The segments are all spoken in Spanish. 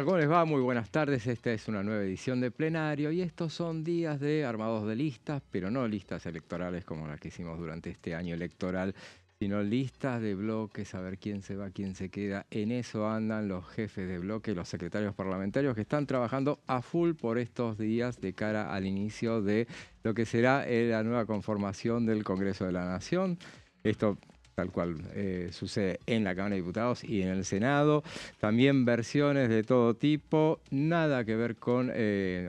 ¿Cómo les va? Muy buenas tardes. Esta es una nueva edición de Plenario y estos son días de armados de listas, pero no listas electorales como las que hicimos durante este año electoral, sino listas de bloques, a ver quién se va, quién se queda. En eso andan los jefes de bloque, los secretarios parlamentarios que están trabajando a full por estos días de cara al inicio de lo que será la nueva conformación del Congreso de la Nación. Esto tal cual sucede en la Cámara de Diputados y en el Senado. También versiones de todo tipo, nada que ver con,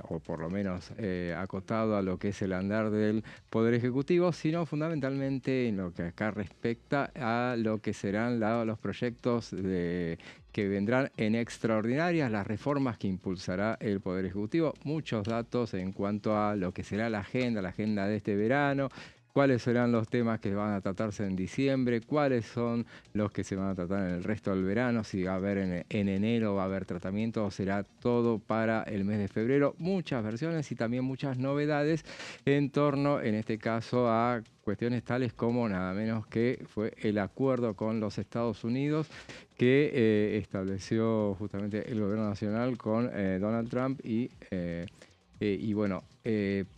o por lo menos acotado a lo que es el andar del Poder Ejecutivo, sino fundamentalmente en lo que acá respecta a lo que serán los proyectos que vendrán en extraordinarias, las reformas que impulsará el Poder Ejecutivo. Muchos datos en cuanto a lo que será la agenda de este verano, cuáles serán los temas que van a tratarse en diciembre, cuáles son los que se van a tratar en el resto del verano, si va a haber en enero, va a haber tratamiento o será todo para el mes de febrero. Muchas versiones y también muchas novedades en torno, en este caso, a cuestiones tales como nada menos que fue el acuerdo con los Estados Unidos que estableció justamente el gobierno nacional con Donald Trump y bueno,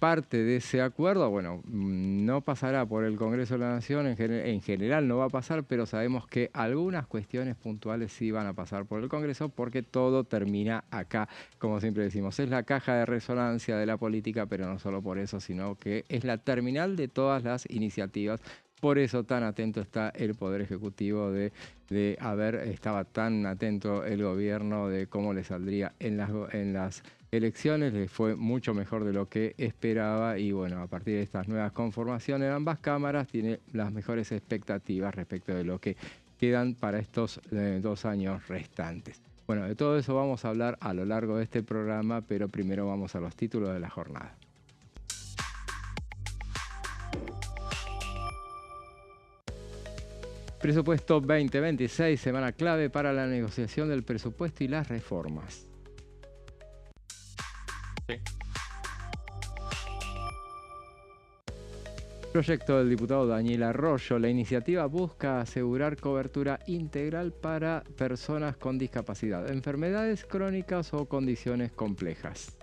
parte de ese acuerdo, bueno, no pasará por el Congreso de la Nación, en general no va a pasar, pero sabemos que algunas cuestiones puntuales sí van a pasar por el Congreso porque todo termina acá, como siempre decimos. Es la caja de resonancia de la política, pero no solo por eso, sino que es la terminal de todas las iniciativas. Por eso tan atento está el Poder Ejecutivo estaba tan atento el gobierno de cómo le saldría en las elecciones, le fue mucho mejor de lo que esperaba y bueno, a partir de estas nuevas conformaciones en ambas cámaras tiene las mejores expectativas respecto de lo que quedan para estos 2 años restantes. Bueno, de todo eso vamos a hablar a lo largo de este programa, pero primero vamos a los títulos de la jornada. Presupuesto 2026, semana clave para la negociación del presupuesto y las reformas. Sí. Proyecto del diputado Daniel Arroyo. La iniciativa busca asegurar cobertura integral para personas con discapacidad, enfermedades crónicas o condiciones complejas.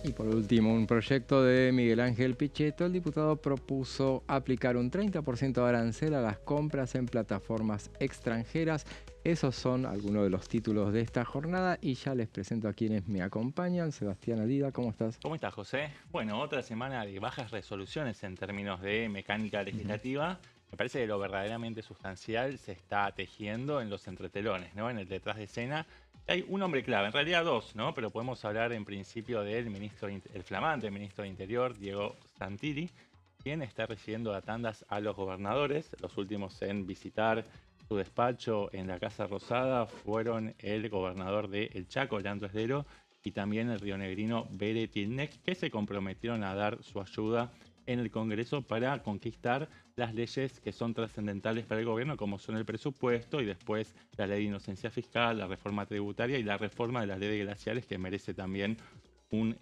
Y por último, un proyecto de Miguel Ángel Pichetto. El diputado propuso aplicar un 30% de arancel a las compras en plataformas extranjeras. Esos son algunos de los títulos de esta jornada y ya les presento a quienes me acompañan. Sebastián Alida, ¿cómo estás? ¿Cómo estás, José? Bueno, otra semana de bajas resoluciones en términos de mecánica legislativa. Me parece que lo verdaderamente sustancial se está tejiendo en los entretelones, ¿no? En el detrás de escena. Hay un hombre clave, en realidad dos, ¿no? Pero podemos hablar en principio del ministro, el flamante ministro de Interior, Diego Santilli, quien está recibiendo a tandas a los gobernadores. Los últimos en visitar su despacho en la Casa Rosada fueron el gobernador de El Chaco, Leandro Esdero, y también el rionegrino Bere Tilnec, que se comprometieron a dar su ayuda en el Congreso para conquistar las leyes que son trascendentales para el gobierno, como son el presupuesto y después la ley de inocencia fiscal, la reforma tributaria y la reforma de la ley de glaciares, que merece también un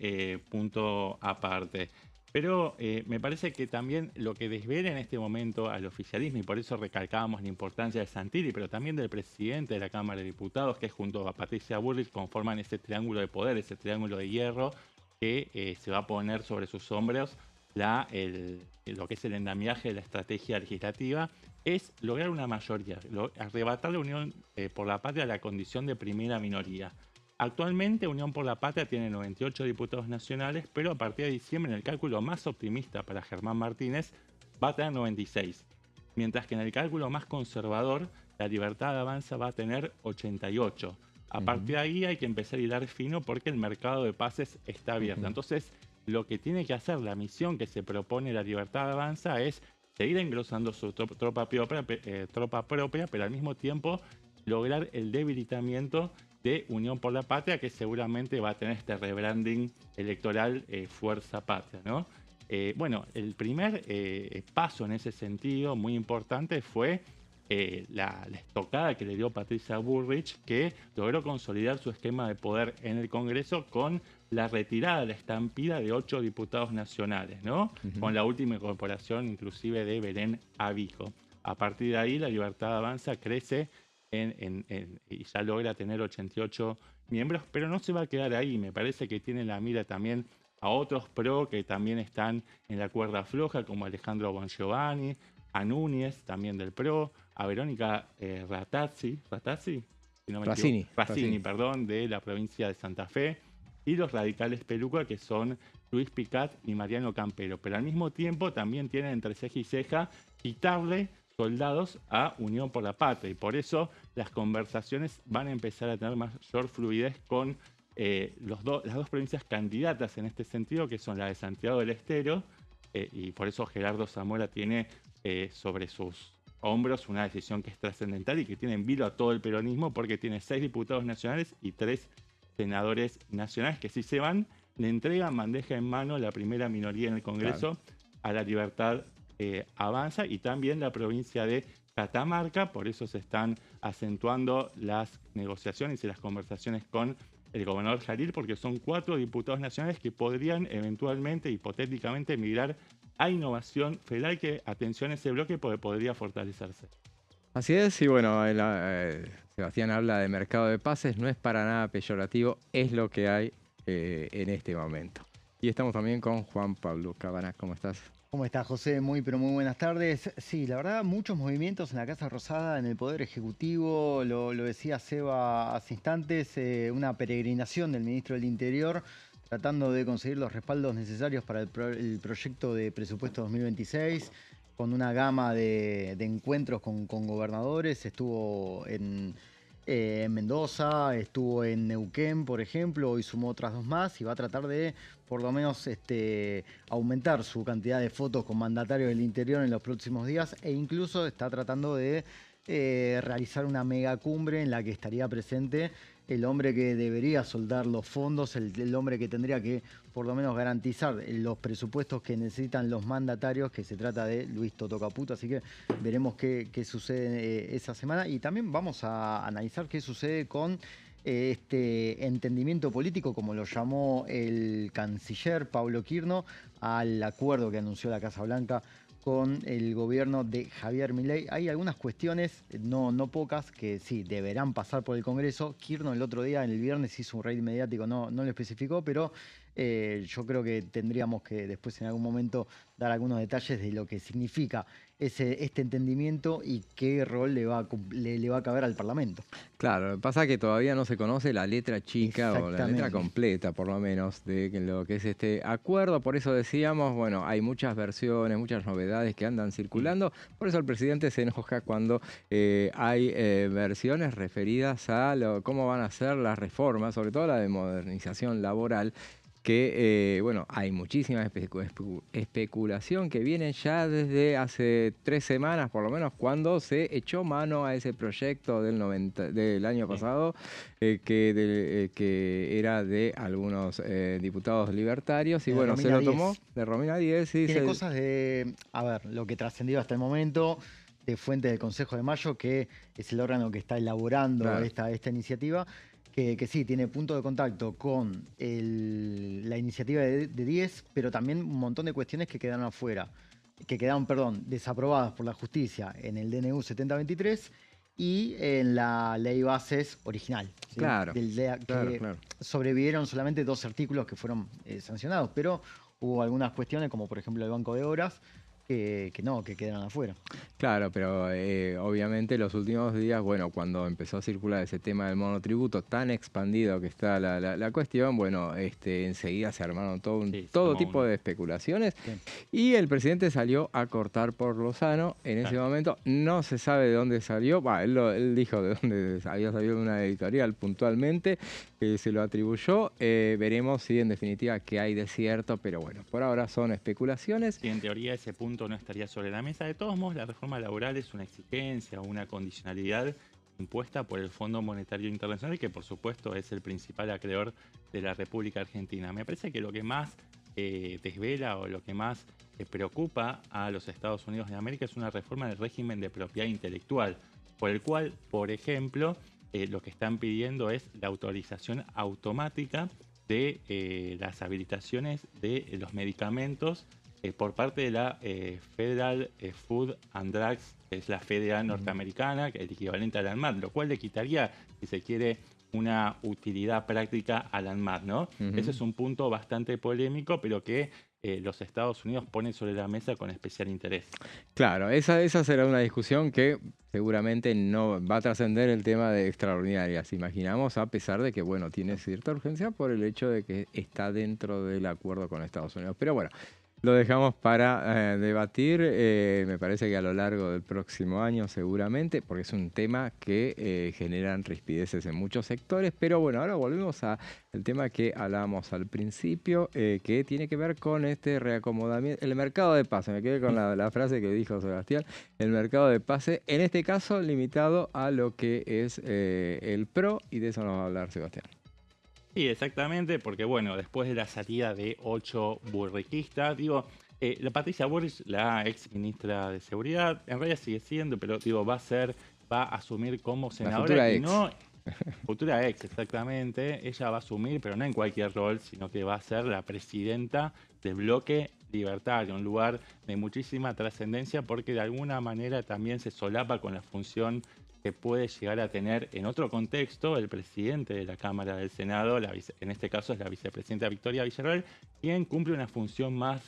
punto aparte. Pero me parece que también lo que desvela en este momento al oficialismo, y por eso recalcábamos la importancia de Santilli, pero también del presidente de la Cámara de Diputados, que junto a Patricia Bullrich conforman ese triángulo de poder, ese triángulo de hierro, que se va a poner sobre sus hombros lo que es el endamiaje de la estrategia legislativa, es lograr una mayoría, arrebatar la Unión por la Patria la condición de primera minoría. Actualmente Unión por la Patria tiene 98 diputados nacionales, pero a partir de diciembre, en el cálculo más optimista para Germán Martínez, va a tener 96. Mientras que en el cálculo más conservador, la Libertad Avanza va a tener 88. A partir de ahí hay que empezar a hilar fino porque el mercado de pases está abierto. Entonces, lo que tiene que hacer, la misión que se propone la Libertad Avanza es seguir engrosando su tropa propia, pero al mismo tiempo lograr el debilitamiento de Unión por la Patria, que seguramente va a tener este rebranding electoral Fuerza Patria, ¿no? Bueno, el primer paso en ese sentido, muy importante, fue la estocada que le dio Patricia Bullrich, que logró consolidar su esquema de poder en el Congreso con la retirada, la estampida de 8 diputados nacionales, ¿no? Con la última incorporación inclusive de Belén Abijo. A partir de ahí, La Libertad Avanza crece y ya logra tener 88 miembros, pero no se va a quedar ahí. Me parece que tiene la mira también a otros PRO que también están en la cuerda floja, como Alejandro Bongiovanni, a Núñez, también del PRO, a Verónica Ratazzi, si no me equivoco, Razzini, perdón, de la provincia de Santa Fe, y los radicales Peluca, que son Luis Picat y Mariano Campero. Pero al mismo tiempo también tienen entre ceja y ceja quitarle soldados a Unión por la Patria. Y por eso las conversaciones van a empezar a tener mayor fluidez con las dos provincias candidatas en este sentido, que son la de Santiago del Estero, y por eso Gerardo Zamora tiene sobre sus hombros una decisión que es trascendental y que tiene en vilo a todo el peronismo, porque tiene 6 diputados nacionales y 3 senadores nacionales que, si se van, le entregan bandeja en mano la primera minoría en el Congreso, a La Libertad Avanza, y también la provincia de Catamarca. Por eso se están acentuando las negociaciones y las conversaciones con el gobernador Jalil, porque son 4 diputados nacionales que podrían eventualmente, hipotéticamente, migrar a Innovación Federal, que, atención a ese bloque, porque podría fortalecerse. Así es, y bueno, Sebastián habla de mercado de pases, no es para nada peyorativo, es lo que hay en este momento. Y estamos también con Juan Pablo Cabana. ¿Cómo estás? ¿Cómo estás, José? Pero muy buenas tardes. Sí, la verdad, muchos movimientos en la Casa Rosada, en el Poder Ejecutivo, lo decía Seba hace instantes, una peregrinación del Ministro del Interior tratando de conseguir los respaldos necesarios para el proyecto de presupuesto 2026, con una gama de encuentros con gobernadores. Estuvo en Mendoza, estuvo en Neuquén, por ejemplo, hoy sumó otras 2 más y va a tratar de, por lo menos, aumentar su cantidad de fotos con mandatarios del interior en los próximos días, e incluso está tratando de realizar una megacumbre en la que estaría presente el hombre que debería soldar los fondos, el hombre que tendría que por lo menos garantizar los presupuestos que necesitan los mandatarios, que se trata de Luis Toto Caputo. Así que veremos qué sucede esa semana, y también vamos a analizar qué sucede con este entendimiento político, como lo llamó el canciller Pablo Quirno, al acuerdo que anunció la Casa Blanca con el gobierno de Javier Milei. Hay algunas cuestiones, no pocas, que sí, deberán pasar por el Congreso. Quirno el otro día, el viernes, hizo un raid mediático, no lo especificó, pero yo creo que tendríamos que después en algún momento dar algunos detalles de lo que significa este entendimiento y qué rol le va a caber al Parlamento. Claro, lo que pasa es que todavía no se conoce la letra chica o la letra completa, por lo menos, de lo que es este acuerdo. Por eso decíamos, bueno, hay muchas versiones, muchas novedades que andan circulando. Por eso el presidente se enoja cuando hay versiones referidas a cómo van a ser las reformas, sobre todo la de modernización laboral, que, bueno, hay muchísima especulación que viene ya desde hace 3 semanas, por lo menos, cuando se echó mano a ese proyecto del año pasado, que era de algunos diputados libertarios, y bueno, se lo tomó de Romina Díez. Tiene cosas de, a ver, lo que trascendió hasta el momento, de fuente del Consejo de Mayo, que es el órgano que está elaborando esta iniciativa. Que sí, tiene punto de contacto con la iniciativa de 10, pero también un montón de cuestiones que quedaron afuera, desaprobadas por la justicia en el DNU 7023 y en la ley bases original. ¿Sí? Claro, Sobrevivieron solamente 2 artículos que fueron sancionados, pero hubo algunas cuestiones, como por ejemplo el Banco de Obras, que quedaron afuera. Claro, pero obviamente los últimos días, bueno, cuando empezó a circular ese tema del monotributo tan expandido que está la cuestión, bueno, enseguida se armaron todo tipo de especulaciones. Bien. Y el presidente salió a cortar por lo sano. En ese momento no se sabe de dónde salió. Él dijo de dónde había salido de una editorial puntualmente, se lo atribuyó. Veremos si en definitiva qué hay de cierto, pero bueno, por ahora son especulaciones. Y en teoría ese punto no estaría sobre la mesa. De todos modos, la reforma laboral es una exigencia o una condicionalidad impuesta por el Fondo Monetario Internacional, que por supuesto es el principal acreedor de la República Argentina. Me parece que lo que más desvela o lo que más preocupa a los Estados Unidos de América es una reforma del régimen de propiedad intelectual, por el cual, por ejemplo, lo que están pidiendo es la autorización automática de las habilitaciones de los medicamentos por parte de la Federal Food and Drugs, que es la FDA norteamericana, que es el equivalente al ANMAT, lo cual le quitaría, si se quiere, una utilidad práctica al ANMAT, ¿no? Ese es un punto bastante polémico, pero que los Estados Unidos ponen sobre la mesa con especial interés. Claro, esa será una discusión que seguramente no va a trascender el tema de extraordinarias, imaginamos, a pesar de que, bueno, tiene cierta urgencia por el hecho de que está dentro del acuerdo con Estados Unidos. Pero bueno, lo dejamos para debatir, me parece que a lo largo del próximo año seguramente, porque es un tema que generan rispideces en muchos sectores. Pero bueno, ahora volvemos al tema que hablábamos al principio, que tiene que ver con este reacomodamiento, el mercado de pase. Me quedé con la frase que dijo Sebastián, el mercado de pase, en este caso limitado a lo que es el PRO, y de eso nos va a hablar Sebastián. Sí, exactamente, porque bueno, después de la salida de 8 burriquistas, la Patricia Bullrich, la ex ministra de Seguridad, en realidad sigue siendo, pero va a asumir como senadora y no futura ex, exactamente. Ella va a asumir, pero no en cualquier rol, sino que va a ser la presidenta del Bloque Libertario, un lugar de muchísima trascendencia porque de alguna manera también se solapa con la función que puede llegar a tener en otro contexto el presidente de la Cámara del Senado, en este caso es la vicepresidenta Victoria Villarroel, quien cumple una función más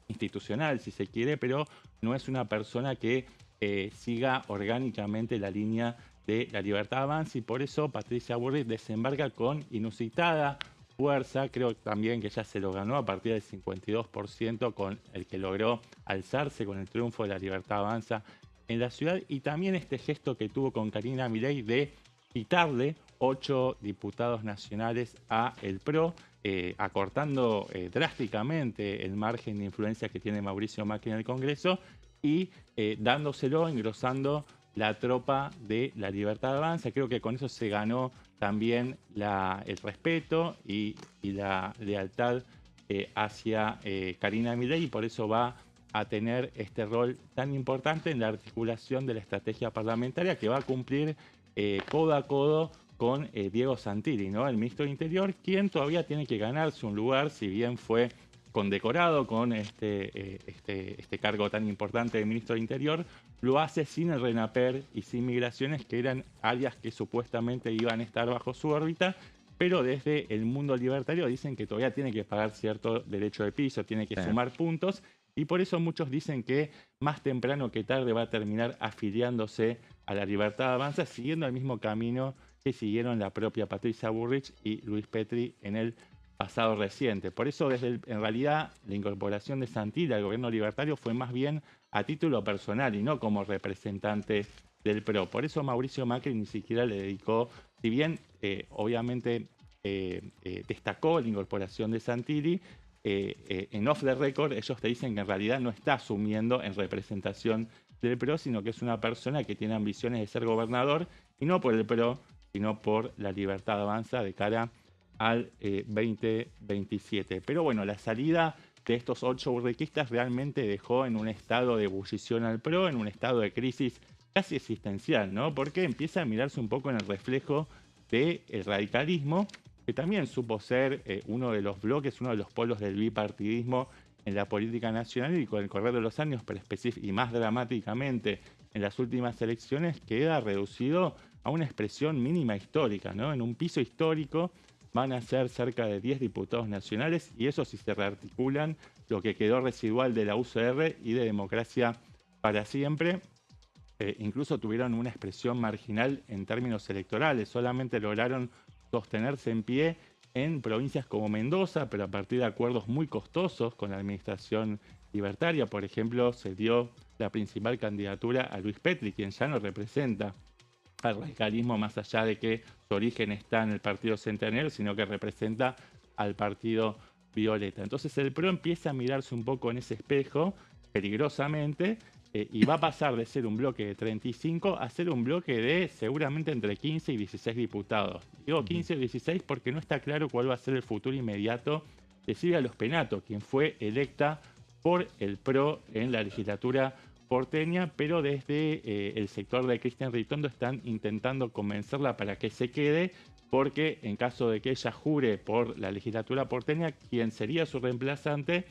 institucional, si se quiere, pero no es una persona que siga orgánicamente la línea de La Libertad Avanza, y por eso Patricia Bullrich desembarca con inusitada fuerza. Creo también que ya se lo ganó a partir del 52% con el que logró alzarse con el triunfo de La Libertad Avanza en la ciudad, y también este gesto que tuvo con Karina Milei de quitarle 8 diputados nacionales a el PRO, acortando drásticamente el margen de influencia que tiene Mauricio Macri en el Congreso y dándoselo, engrosando la tropa de La Libertad Avanza. Creo que con eso se ganó también el respeto y la lealtad hacia Karina Milei, y por eso va a tener este rol tan importante en la articulación de la estrategia parlamentaria que va a cumplir codo a codo con Diego Santilli, ¿no? El ministro del Interior, quien todavía tiene que ganarse un lugar, si bien fue condecorado con este cargo tan importante de ministro del Interior, lo hace sin el RENAPER y sin migraciones, que eran áreas que supuestamente iban a estar bajo su órbita, pero desde el mundo libertario dicen que todavía tiene que pagar cierto derecho de piso, tiene que sumar puntos, y por eso muchos dicen que más temprano que tarde va a terminar afiliándose a La Libertad Avanza, siguiendo el mismo camino que siguieron la propia Patricia Bullrich y Luis Petri en el pasado reciente. Por eso, en realidad, la incorporación de Santilli al gobierno libertario fue más bien a título personal y no como representante del PRO. Por eso Mauricio Macri ni siquiera le dedicó, si bien obviamente destacó la incorporación de Santilli, en off the record ellos te dicen que en realidad no está asumiendo en representación del PRO, sino que es una persona que tiene ambiciones de ser gobernador, y no por el PRO, sino por La Libertad Avanza de cara al 2027. Pero bueno, la salida de estos 8 burriquistas realmente dejó en un estado de ebullición al PRO, en un estado de crisis casi existencial, ¿no? Porque empieza a mirarse un poco en el reflejo del radicalismo, que también supo ser uno de los bloques, uno de los polos del bipartidismo en la política nacional, y con el correr de los años, pero y más dramáticamente en las últimas elecciones, queda reducido a una expresión mínima histórica, ¿no? En un piso histórico van a ser cerca de 10 diputados nacionales, y eso si se rearticulan lo que quedó residual de la UCR y de Democracia para Siempre. Incluso tuvieron una expresión marginal en términos electorales, solamente lograron sostenerse en pie en provincias como Mendoza, pero a partir de acuerdos muy costosos con la administración libertaria. Por ejemplo, se dio la principal candidatura a Luis Petri, quien ya no representa al radicalismo más allá de que su origen está en el Partido Centenario, sino que representa al Partido Violeta. Entonces el PRO empieza a mirarse un poco en ese espejo, peligrosamente, y va a pasar de ser un bloque de 35 a ser un bloque de seguramente entre 15 y 16 diputados. Digo 15 o 16 porque no está claro cuál va a ser el futuro inmediato de Silvia Los Penato, quien fue electa por el PRO en la legislatura porteña, pero desde el sector de Cristian Ritondo están intentando convencerla para que se quede, porque en caso de que ella jure por la legislatura porteña, quien sería su reemplazante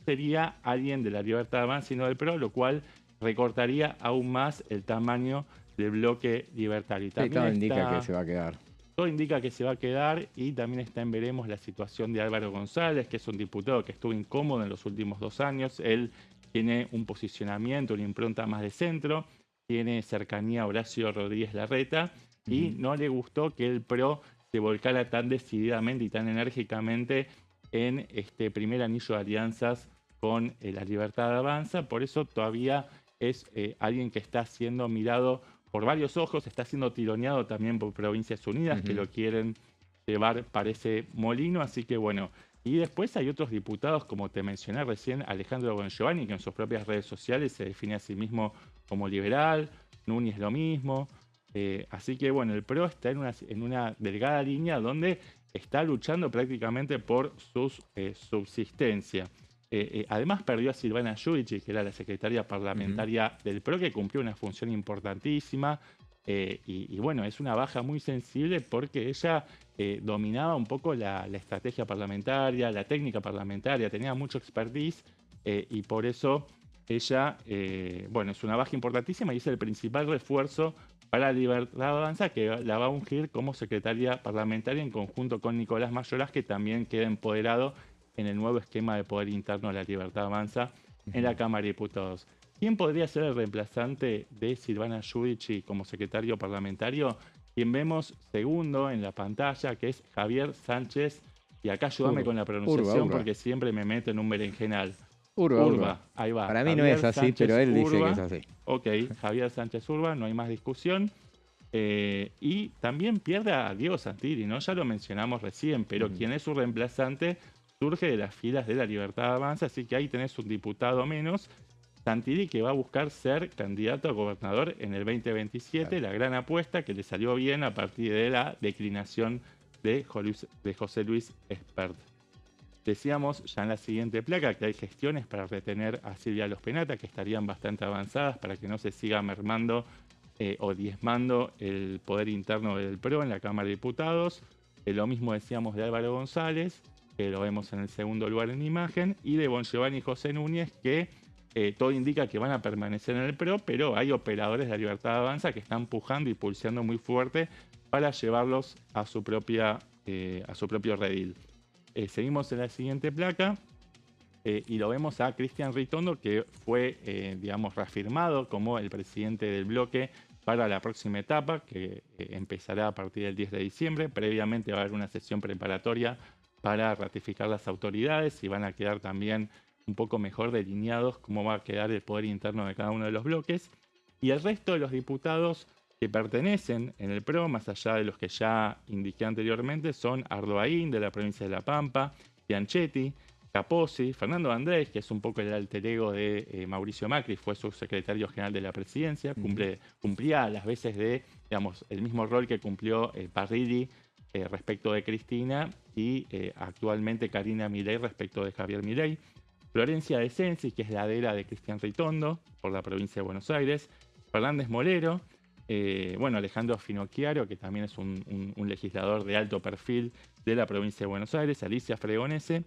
sería alguien de la Libertad Avanza y no del PRO, lo cual recortaría aún más el tamaño del bloque libertario. Y Sí, también todo indica que se va a quedar. todo indica que se va a quedar, y también está en veremos la situación de Álvaro González, que es un diputado que estuvo incómodo en los últimos 2 años. Él tiene un posicionamiento, una impronta más de centro, tiene cercanía a Horacio Rodríguez Larreta, y no le gustó que el PRO se volcara tan decididamente y tan enérgicamente en este primer anillo de alianzas con la Libertad Avanza. Por eso todavía es alguien que está siendo mirado por varios ojos, está siendo tironeado también por Provincias Unidas, que lo quieren llevar para ese molino. Así que bueno, y después hay otros diputados, como te mencioné recién, Alejandro Bongiovanni, que en sus propias redes sociales se define a sí mismo como liberal, Núñez lo mismo. Así que bueno, el PRO está en una delgada línea donde está luchando prácticamente por su subsistencia. Además perdió a Silvana Giudici, que era la secretaria parlamentaria del PRO, que cumplió una función importantísima. Y bueno, es una baja muy sensible porque ella dominaba un poco la estrategia parlamentaria, la técnica parlamentaria, tenía mucho expertise, y por eso ella, bueno, es una baja importantísima y es el principal refuerzo para la Libertad Avanza, que la va a ungir como secretaria parlamentaria en conjunto con Nicolás Mayoras, que también queda empoderado en el nuevo esquema de poder interno de la Libertad Avanza en la Cámara de Diputados. ¿Quién podría ser el reemplazante de Silvana Giudici como secretario parlamentario? Quien vemos segundo en la pantalla, que es Javier Sánchez, y acá ayúdame con la pronunciación porque siempre me meto en un berenjenal. Urba, ahí va. Para mí Javier no es así, Sánchez pero él dice Urba. que es así. Ok, Javier Sánchez Urba, no hay más discusión. Y también pierde a Diego Santilli, ¿no? Ya lo mencionamos recién, pero quien es su reemplazante surge de las filas de la Libertad Avanza, así que ahí tenés un diputado menos. Santilli, que va a buscar ser candidato a gobernador en el 2027, la gran apuesta que le salió bien a partir de la declinación de José Luis Espert. Decíamos ya en la siguiente placa que hay gestiones para retener a Silvia Los Penata, que estarían bastante avanzadas para que no se siga mermando o diezmando el poder interno del PRO en la Cámara de Diputados. Lo mismo decíamos de Álvaro González, que lo vemos en el segundo lugar en imagen, y de Bongiovanni y José Núñez, que todo indica que van a permanecer en el PRO, pero hay operadores de la Libertad Avanza que están pujando y pulseando muy fuerte para llevarlos a su propio redil. Seguimos en la siguiente placa y lo vemos a Cristian Ritondo, que fue, digamos, reafirmado como el presidente del bloque para la próxima etapa, que empezará a partir del 10 de diciembre. Previamente va a haber una sesión preparatoria para ratificar las autoridades y van a quedar también un poco mejor delineados cómo va a quedar el poder interno de cada uno de los bloques. Y el resto de los diputados que pertenecen en el PRO, más allá de los que ya indiqué anteriormente, son Ardoaín, de la provincia de La Pampa, Bianchetti, Capozzi, Fernando Andrés, que es un poco el alter ego de Mauricio Macri, fue subsecretario general de la presidencia, cumplía a las veces de, digamos, el mismo rol que cumplió Parrilli respecto de Cristina y actualmente Karina Milei respecto de Javier Milei. Florencia de Sensi, que es la heredera de Cristian Ritondo, por la provincia de Buenos Aires. Fernández Molero, bueno, Alejandro Finocchiaro, que también es un legislador de alto perfil de la provincia de Buenos Aires. Alicia Fregonese,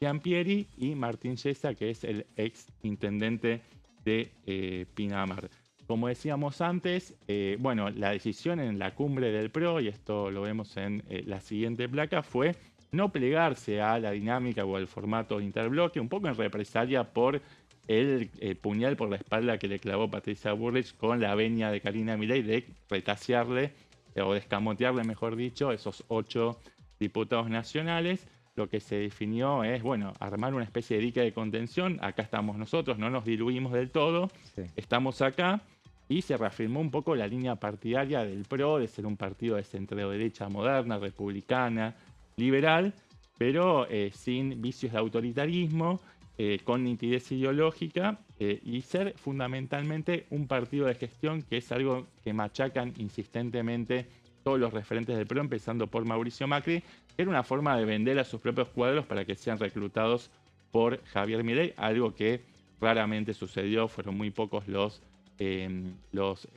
Giampieri y Martín Yesa, que es el ex intendente de Pinamar. Como decíamos antes, bueno, la decisión en la cumbre del PRO, y esto lo vemos en la siguiente placa, fue no plegarse a la dinámica o al formato de interbloque, un poco en represalia por el puñal por la espalda que le clavó Patricia Bullrich con la venia de Karina Milei de retasearle o de escamotearle, mejor dicho, esos 8 diputados nacionales. Lo que se definió es, bueno, armar una especie de dique de contención. Acá estamos nosotros, no nos diluimos del todo, estamos acá. Y se reafirmó un poco la línea partidaria del PRO, de ser un partido de centro-derecha moderna, republicana, liberal, pero sin vicios de autoritarismo, con nitidez ideológica y ser fundamentalmente un partido de gestión, que es algo que machacan insistentemente todos los referentes del PRO, empezando por Mauricio Macri, que era una forma de vender a sus propios cuadros para que sean reclutados por Javier Milei, algo que raramente sucedió, fueron muy pocos los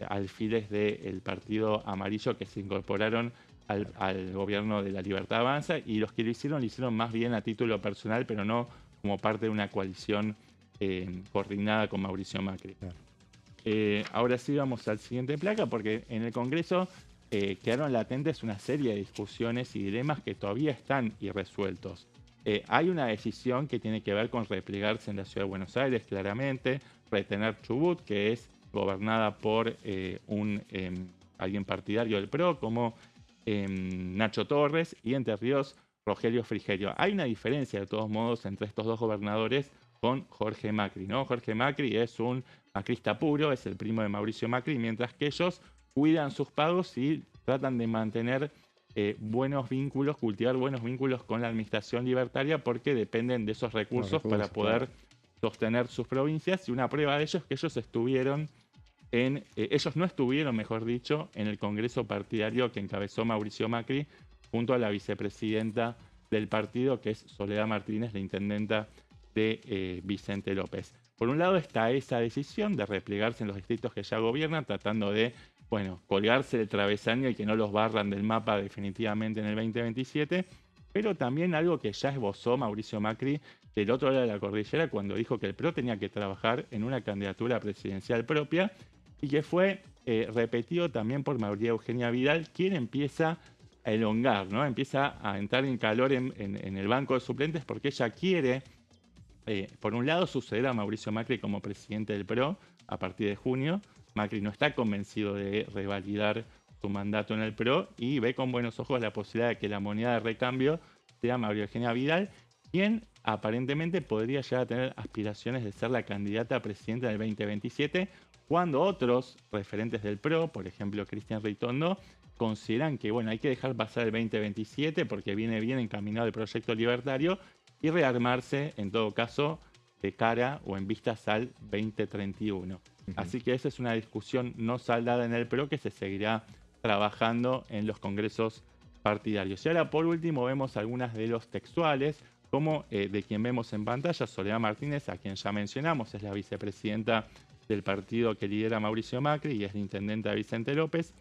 alfiles del Partido Amarillo que se incorporaron al gobierno de la Libertad Avanza, y los que lo hicieron más bien a título personal, pero no como parte de una coalición coordinada con Mauricio Macri. Claro. Ahora sí vamos al siguiente placa, porque en el Congreso quedaron latentes una serie de discusiones y dilemas que todavía están irresueltos. Hay una decisión que tiene que ver con replegarse en la Ciudad de Buenos Aires, claramente, retener Chubut, que es gobernada por alguien partidario del PRO, como Nacho Torres, y Entre Ríos, Rogelio Frigerio. Hay una diferencia, de todos modos, entre estos dos gobernadores con Jorge Macri, ¿no? Jorge Macri es un macrista puro, es el primo de Mauricio Macri, mientras que ellos cuidan sus pagos y tratan de mantener buenos vínculos, cultivar buenos vínculos con la administración libertaria, porque dependen de esos recursos para poder sostener sus provincias. Y una prueba de ello es que ellos no estuvieron, mejor dicho, en el Congreso partidario que encabezó Mauricio Macri junto a la vicepresidenta del partido, que es Soledad Martínez, la intendenta de Vicente López. Por un lado está esa decisión de replegarse en los distritos que ya gobiernan, tratando de, colgarse del travesaño y que no los barran del mapa definitivamente en el 2027, pero también algo que ya esbozó Mauricio Macri del otro lado de la cordillera cuando dijo que el PRO tenía que trabajar en una candidatura presidencial propia, y que fue repetido también por María Eugenia Vidal, quien empieza a elongar, ¿no? Empieza a entrar en calor en el banco de suplentes, porque ella quiere, por un lado, suceder a Mauricio Macri como presidente del PRO a partir de junio. Macri no está convencido de revalidar su mandato en el PRO y ve con buenos ojos la posibilidad de que la moneda de recambio sea María Eugenia Vidal, quien aparentemente podría llegar a tener aspiraciones de ser la candidata a presidenta del 2027, cuando otros referentes del PRO, por ejemplo Cristian Ritondo, consideran que hay que dejar pasar el 2027 porque viene bien encaminado el proyecto libertario y rearmarse, en todo caso, de cara o en vistas al 2031. Así que esa es una discusión no saldada en el PRO que se seguirá trabajando en los congresos partidarios. Y ahora, por último, vemos algunas de los textuales, como de quien vemos en pantalla, Soledad Martínez, a quien ya mencionamos, es la vicepresidenta del partido que lidera Mauricio Macri y es la intendenta Vicente López.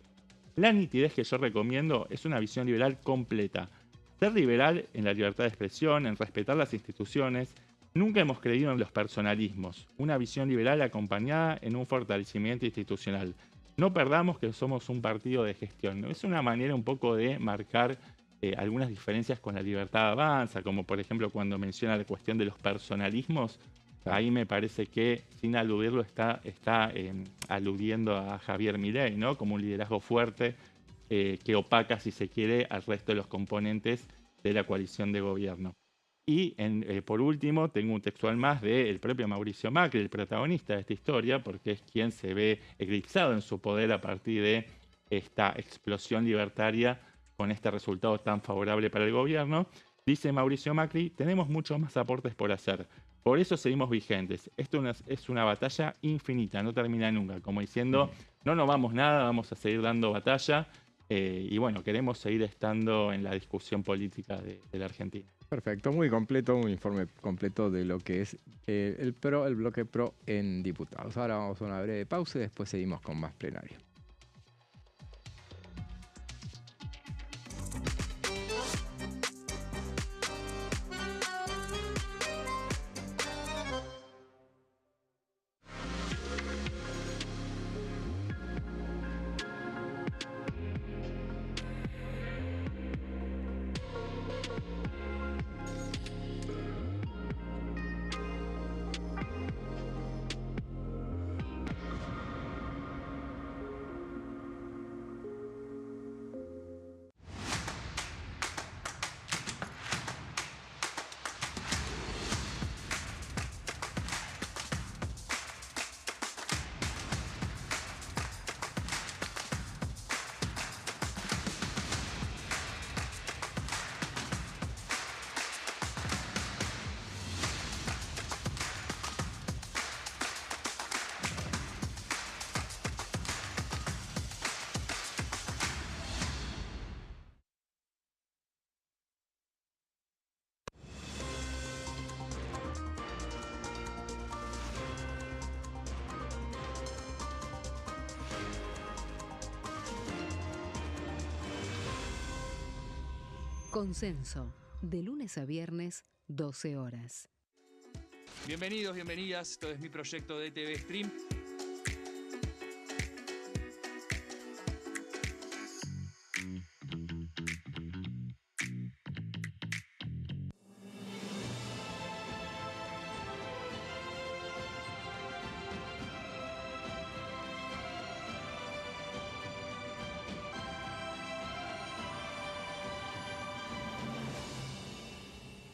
La nitidez que yo recomiendo es una visión liberal completa. Ser liberal en la libertad de expresión, en respetar las instituciones. Nunca hemos creído en los personalismos. Una visión liberal acompañada en un fortalecimiento institucional. No perdamos que somos un partido de gestión. Es una manera un poco de marcar algunas diferencias con la Libertad Avanza, como por ejemplo cuando menciona la cuestión de los personalismos. Claro. Ahí me parece que, sin aludirlo, está aludiendo a Javier Milei, ¿no? Como un liderazgo fuerte que opaca, si se quiere, al resto de los componentes de la coalición de gobierno. Y por último, tengo un textual más del propio Mauricio Macri, el protagonista de esta historia, porque es quien se ve eclipsado en su poder a partir de esta explosión libertaria con este resultado tan favorable para el gobierno. Dice Mauricio Macri: tenemos muchos más aportes por hacer. Por eso seguimos vigentes. Esto es una batalla infinita, no termina nunca. Como diciendo, no nos vamos nada, vamos a seguir dando batalla. Y queremos seguir estando en la discusión política de la Argentina. Perfecto, muy completo, un informe completo de lo que es el bloque PRO en diputados. Ahora vamos a una breve pausa y después seguimos con más plenario. Consenso, de lunes a viernes, 12 horas. Bienvenidos, bienvenidas. Esto es mi proyecto de TV Stream.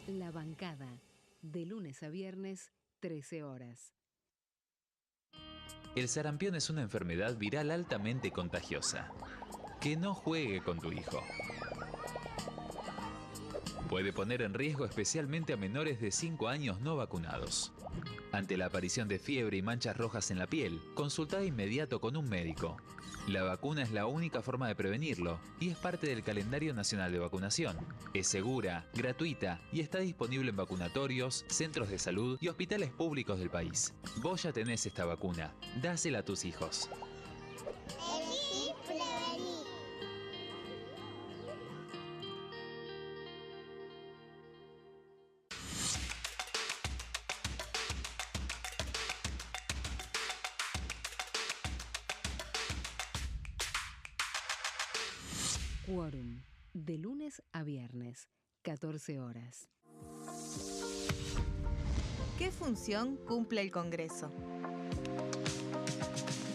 La Bancada, de lunes a viernes, 13 horas. El sarampión es una enfermedad viral altamente contagiosa. Que no juegue con tu hijo. Puede poner en riesgo especialmente a menores de 5 años no vacunados. Ante la aparición de fiebre y manchas rojas en la piel, consulta de inmediato con un médico. La vacuna es la única forma de prevenirlo y es parte del calendario nacional de vacunación. Es segura, gratuita y está disponible en vacunatorios, centros de salud y hospitales públicos del país. Vos ya tenés esta vacuna, dásela a tus hijos. Elegí prevenir. Quórum, de lunes a viernes, 14 horas. ¿Qué función cumple el Congreso?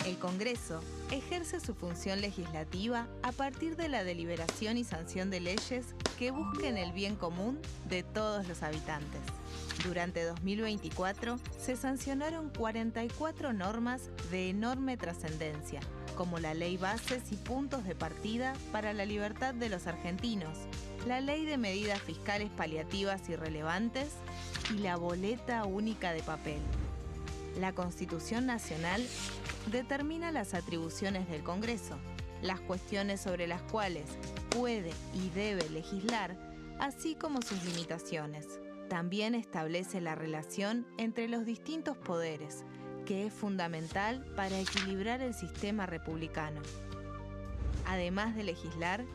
El Congreso ejerce su función legislativa a partir de la deliberación y sanción de leyes que busquen el bien común de todos los habitantes. Durante 2024 se sancionaron 44 normas de enorme trascendencia, como la Ley Bases y Puntos de Partida para la Libertad de los Argentinos, la Ley de Medidas Fiscales Paliativas y Relevantes y la Boleta Única de Papel. La Constitución Nacional determina las atribuciones del Congreso, las cuestiones sobre las cuales puede y debe legislar, así como sus limitaciones. También establece la relación entre los distintos poderes, que es fundamental para equilibrar el sistema republicano. Además de legislar,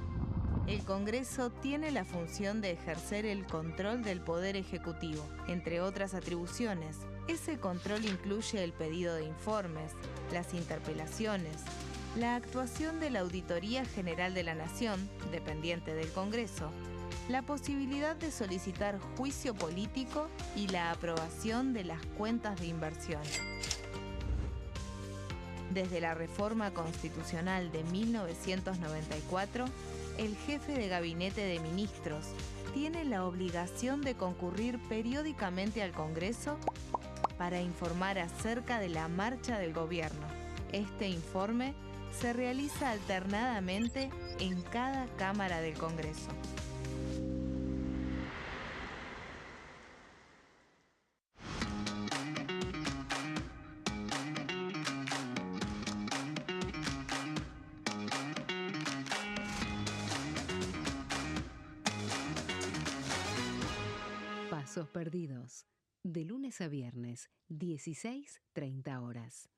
el Congreso tiene la función de ejercer el control del Poder Ejecutivo. Entre otras atribuciones, ese control incluye el pedido de informes, las interpelaciones, la actuación de la Auditoría General de la Nación, dependiente del Congreso, la posibilidad de solicitar juicio político y la aprobación de las cuentas de inversión. Desde la reforma constitucional de 1994, el jefe de gabinete de ministros tiene la obligación de concurrir periódicamente al Congreso para informar acerca de la marcha del gobierno. Este informe se realiza alternadamente en cada Cámara del Congreso. Pasos perdidos, de lunes a viernes, 16:30 horas.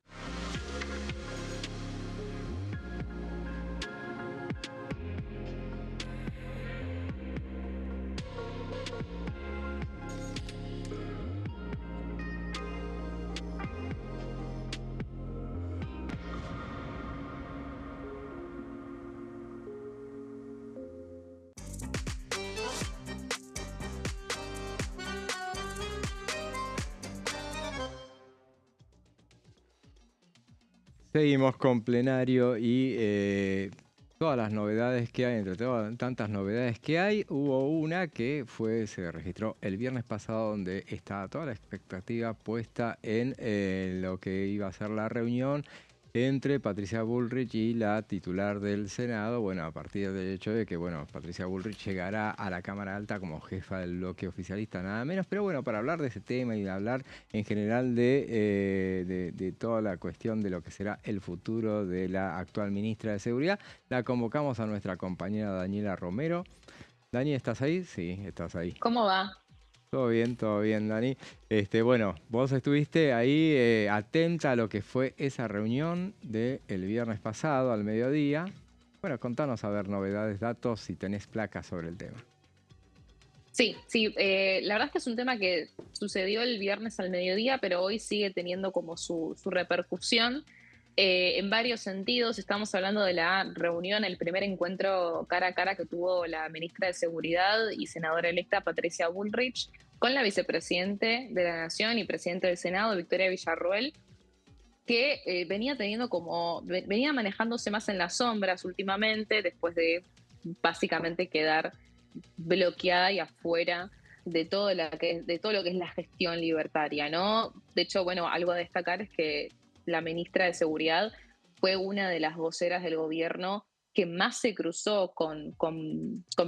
Seguimos con plenario y todas las novedades que hay, entre todas tantas novedades que hay, hubo una que se registró el viernes pasado, donde estaba toda la expectativa puesta en lo que iba a ser la reunión entre Patricia Bullrich y la titular del Senado, bueno, a partir del hecho de que, bueno, Patricia Bullrich llegará a la Cámara Alta como jefa del bloque oficialista, nada menos, pero bueno, para hablar de ese tema y de hablar en general de toda la cuestión de lo que será el futuro de la actual ministra de Seguridad, la convocamos a nuestra compañera Daniela Romero. Dani, ¿estás ahí? Sí, estás ahí. ¿Cómo va? Todo bien, Dani. Bueno, vos estuviste ahí atenta a lo que fue esa reunión del viernes pasado al mediodía. Bueno, contanos a ver novedades, datos, si tenés placas sobre el tema. Sí, la verdad es que es un tema que sucedió el viernes al mediodía, pero hoy sigue teniendo como su repercusión en varios sentidos. Estamos hablando de la reunión, el primer encuentro cara a cara que tuvo la ministra de Seguridad y senadora electa Patricia Bullrich con la vicepresidente de la Nación y presidente del Senado, Victoria Villarroel, que venía manejándose más en las sombras últimamente, después de básicamente quedar bloqueada y afuera de de todo lo que es la gestión libertaria, ¿no? De hecho, bueno, algo a destacar es que la ministra de Seguridad fue una de las voceras del gobierno que más se cruzó con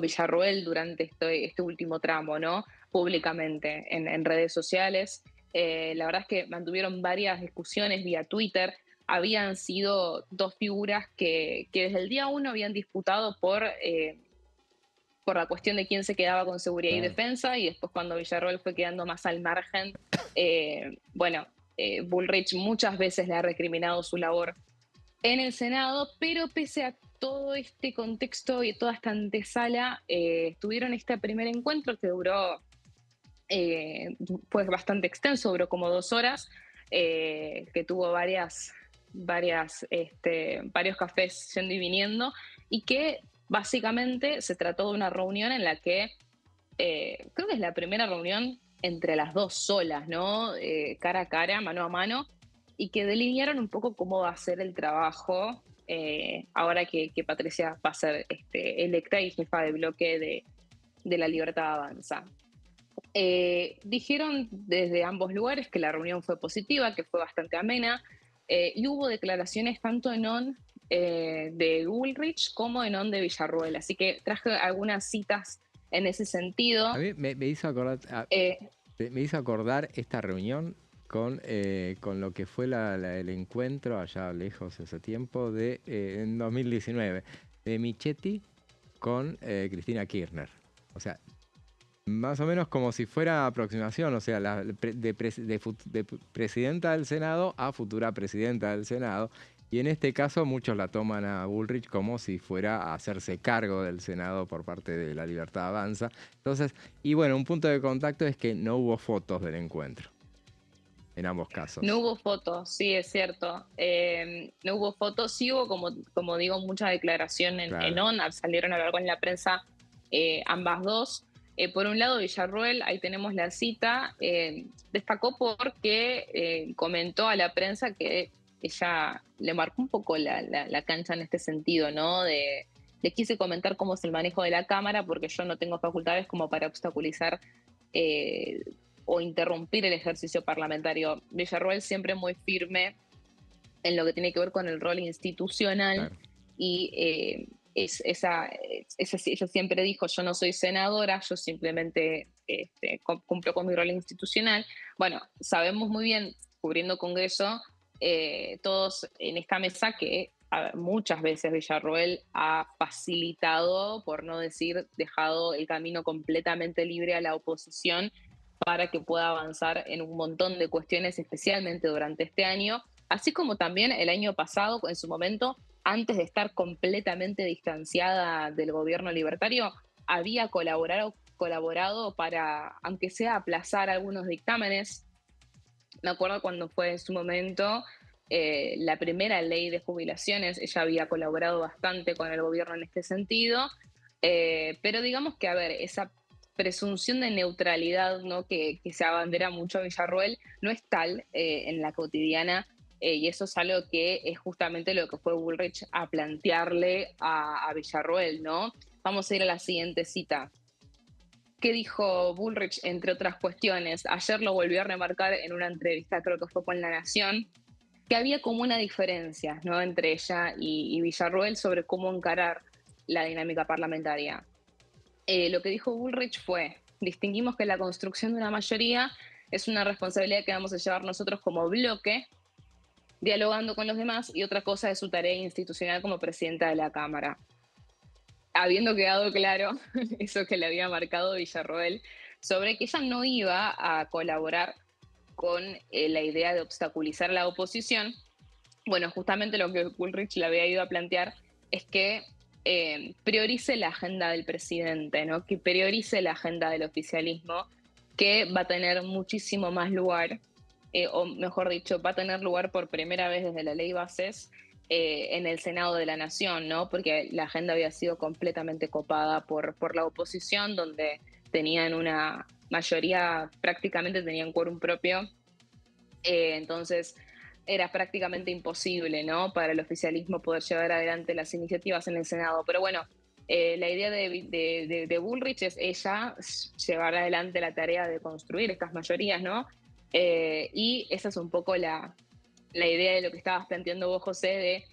Villarroel durante este último tramo, ¿no? Públicamente, en redes sociales. La verdad es que mantuvieron varias discusiones vía Twitter. Habían sido dos figuras que desde el día uno habían disputado por la cuestión de quién se quedaba con seguridad y defensa, y después cuando Villarroel fue quedando más al margen, Bullrich muchas veces le ha recriminado su labor en el Senado, pero pese a todo este contexto y toda esta antesala, tuvieron este primer encuentro que duró, pues bastante extenso, duró como 2 horas, que tuvo varios cafés yendo y viniendo, y que básicamente se trató de una reunión en la que creo que es la primera reunión entre las dos solas, ¿no? Cara a cara, mano a mano, y que delinearon un poco cómo va a ser el trabajo ahora que Patricia va a ser electa y jefa de bloque de La Libertad Avanza. Dijeron desde ambos lugares que la reunión fue positiva, que fue bastante amena, y hubo declaraciones tanto en on de Bullrich como en on de Villarroel. Así que traje algunas citas en ese sentido. A mí me hizo acordar, me hizo acordar esta reunión con lo que fue el encuentro allá lejos ese tiempo en 2019 de Michetti con Cristina Kirchner. O sea, más o menos como si fuera aproximación, o sea, de presidenta del Senado a futura presidenta del Senado. Y en este caso muchos la toman a Bullrich como si fuera a hacerse cargo del Senado por parte de La Libertad Avanza. Entonces, y bueno, un punto de contacto es que no hubo fotos del encuentro, en ambos casos. No hubo fotos, sí, es cierto. No hubo fotos, sí hubo, como digo, mucha declaración en ON, salieron a hablar con la prensa ambas dos. Por un lado, Villarroel, ahí tenemos la cita, destacó porque comentó a la prensa que ella le marcó un poco la cancha en este sentido, ¿no? Le quise comentar cómo es el manejo de la Cámara, porque yo no tengo facultades como para obstaculizar o interrumpir el ejercicio parlamentario. Villarroel siempre muy firme en lo que tiene que ver con el rol institucional, claro. Y ella siempre dijo: yo no soy senadora, yo simplemente cumplo con mi rol institucional. Bueno, sabemos muy bien, cubriendo Congreso, todos en esta mesa, que muchas veces Villarroel ha facilitado, por no decir dejado el camino completamente libre a la oposición para que pueda avanzar en un montón de cuestiones, especialmente durante este año, así como también el año pasado, en su momento, antes de estar completamente distanciada del gobierno libertario, había colaborado para, aunque sea, aplazar algunos dictámenes. Me acuerdo cuando fue en su momento la primera ley de jubilaciones, ella había colaborado bastante con el gobierno en este sentido, pero digamos que, a ver, esa presunción de neutralidad, ¿no?, que se abandera mucho a Villarroel, no es tal en la cotidiana, y eso es algo que es justamente lo que fue Bullrich a plantearle a Villarroel, ¿no? Vamos a ir a la siguiente cita. ¿Qué dijo Bullrich, entre otras cuestiones? Ayer lo volvió a remarcar en una entrevista, creo que fue con La Nación, que había como una diferencia, ¿no?, entre ella y Villarroel sobre cómo encarar la dinámica parlamentaria. Lo que dijo Bullrich fue: distinguimos que la construcción de una mayoría es una responsabilidad que vamos a llevar nosotros como bloque, dialogando con los demás, y otra cosa es su tarea institucional como presidenta de la Cámara. Habiendo quedado claro eso que le había marcado Villarroel, sobre que ella no iba a colaborar con la idea de obstaculizar a la oposición, bueno, justamente lo que Bullrich le había ido a plantear es que priorice la agenda del presidente, ¿no? Que priorice la agenda del oficialismo, que va a tener muchísimo más lugar, o mejor dicho, va a tener lugar por primera vez desde la ley Bases en el Senado de la Nación, ¿no? Porque la agenda había sido completamente copada por la oposición, donde tenían una mayoría, prácticamente tenían quórum propio, entonces era prácticamente imposible, ¿no?, para el oficialismo poder llevar adelante las iniciativas en el Senado. Pero bueno, la idea de Bullrich es ella llevar adelante la tarea de construir estas mayorías, ¿no? Y esa es un poco la idea de lo que estabas planteando vos, José, de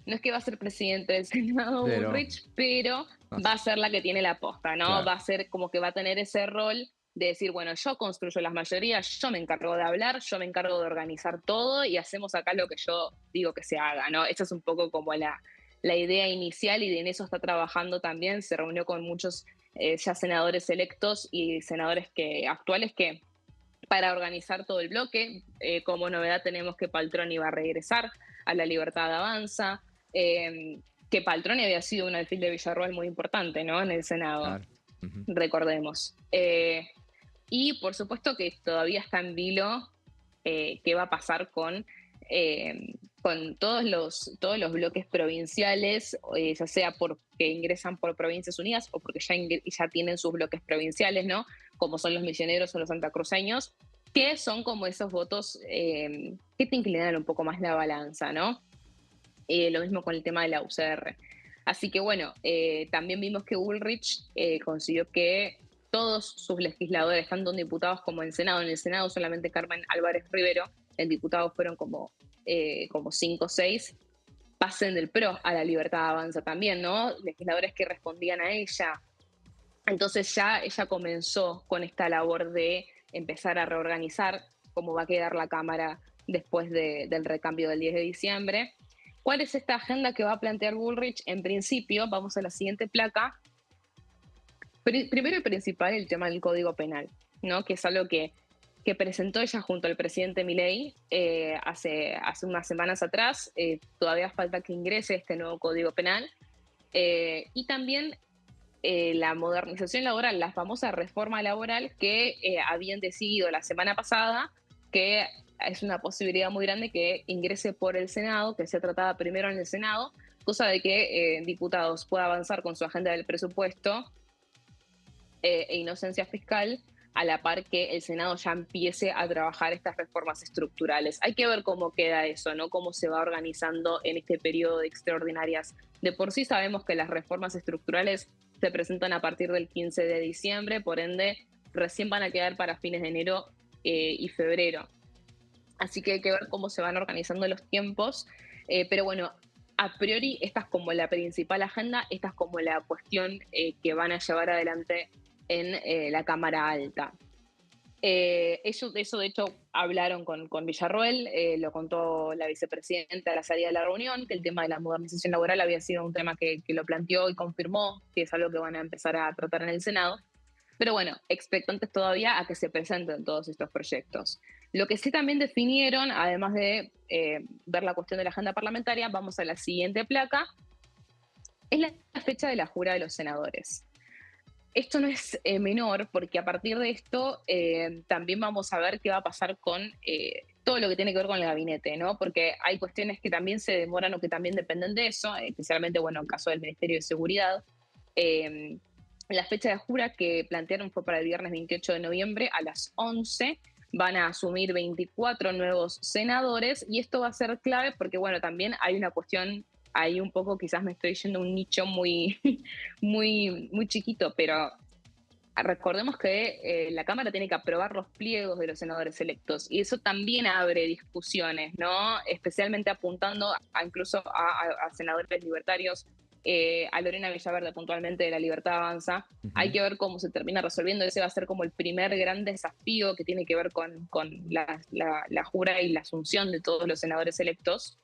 no es que va a ser presidente del Senado Bullrich, pero va a ser la que tiene la posta, ¿no? Claro. Va a ser como que va a tener ese rol de decir, bueno, yo construyo las mayorías, yo me encargo de hablar, yo me encargo de organizar todo y hacemos acá lo que yo digo que se haga, ¿no? Esa es un poco como la idea inicial y en eso está trabajando también. Se reunió con muchos ya senadores electos y senadores actuales que para organizar todo el bloque. Como novedad tenemos que Paltroni va a regresar a La Libertad Avanza, que Paltroni había sido un alfil de Villarroel muy importante, ¿no?, en el Senado, Claro. Ujú. recordemos. Y por supuesto que todavía está en vilo qué va a pasar con todos los bloques provinciales, ya sea porque ingresan por Provincias Unidas o porque ya tienen sus bloques provinciales, ¿no?, como son los misioneros o los santacruceños, que son como esos votos que te inclinan un poco más la balanza, ¿no? Lo mismo con el tema de la UCR. Así que bueno, también vimos que Bullrich consiguió que todos sus legisladores, tanto en diputados como en Senado, en el Senado solamente Carmen Álvarez Rivero, en diputados fueron como 5 o 6, pasen del PRO a La Libertad Avanza también, ¿no? Legisladores que respondían a ella. Entonces ya ella comenzó con esta labor de empezar a reorganizar cómo va a quedar la Cámara después del recambio del 10 de diciembre. ¿Cuál es esta agenda que va a plantear Bullrich? En principio, vamos a la siguiente placa. Primero y principal, el tema del Código Penal, ¿no?, que es algo que presentó ella junto al presidente Milei hace unas semanas atrás. Todavía falta que ingrese este nuevo Código Penal. Y también la modernización laboral, la famosa reforma laboral que habían decidido la semana pasada, que es una posibilidad muy grande que ingrese por el Senado, que sea tratada primero en el Senado, cosa de que diputados pueda avanzar con su agenda del presupuesto e inocencia fiscal, a la par que el Senado ya empiece a trabajar estas reformas estructurales. Hay que ver cómo queda eso, ¿no?, cómo se va organizando en este periodo de extraordinarias. De por sí sabemos que las reformas estructurales se presentan a partir del 15 de diciembre, por ende recién van a quedar para fines de enero y febrero. Así que hay que ver cómo se van organizando los tiempos. Pero bueno, a priori esta es como la principal agenda, esta es como la cuestión que van a llevar adelante en la Cámara Alta. Eso de hecho hablaron con Villarroel, lo contó la vicepresidenta a la salida de la reunión, que el tema de la modernización laboral había sido un tema que lo planteó y confirmó que es algo que van a empezar a tratar en el Senado. Pero bueno, expectantes todavía a que se presenten todos estos proyectos. Lo que sí también definieron, además de ver la cuestión de la agenda parlamentaria, vamos a la siguiente placa, es la fecha de la jura de los senadores. Esto no es menor, porque a partir de esto también vamos a ver qué va a pasar con todo lo que tiene que ver con el gabinete, ¿no? Porque hay cuestiones que también se demoran o que también dependen de eso, especialmente, bueno, en el caso del Ministerio de Seguridad. La fecha de jura que plantearon fue para el viernes 28 de noviembre a las 11. Van a asumir 24 nuevos senadores y esto va a ser clave porque, bueno, también hay una cuestión ahí un poco, quizás me estoy yendo a un nicho muy, muy, muy chiquito, pero recordemos que la Cámara tiene que aprobar los pliegos de los senadores electos y eso también abre discusiones, ¿no? Especialmente apuntando incluso a senadores libertarios, a Lorena Villaverde puntualmente de La Libertad Avanza. Hay que ver cómo se termina resolviendo. Ese va a ser como el primer gran desafío que tiene que ver con la jura y la asunción de todos los senadores electos,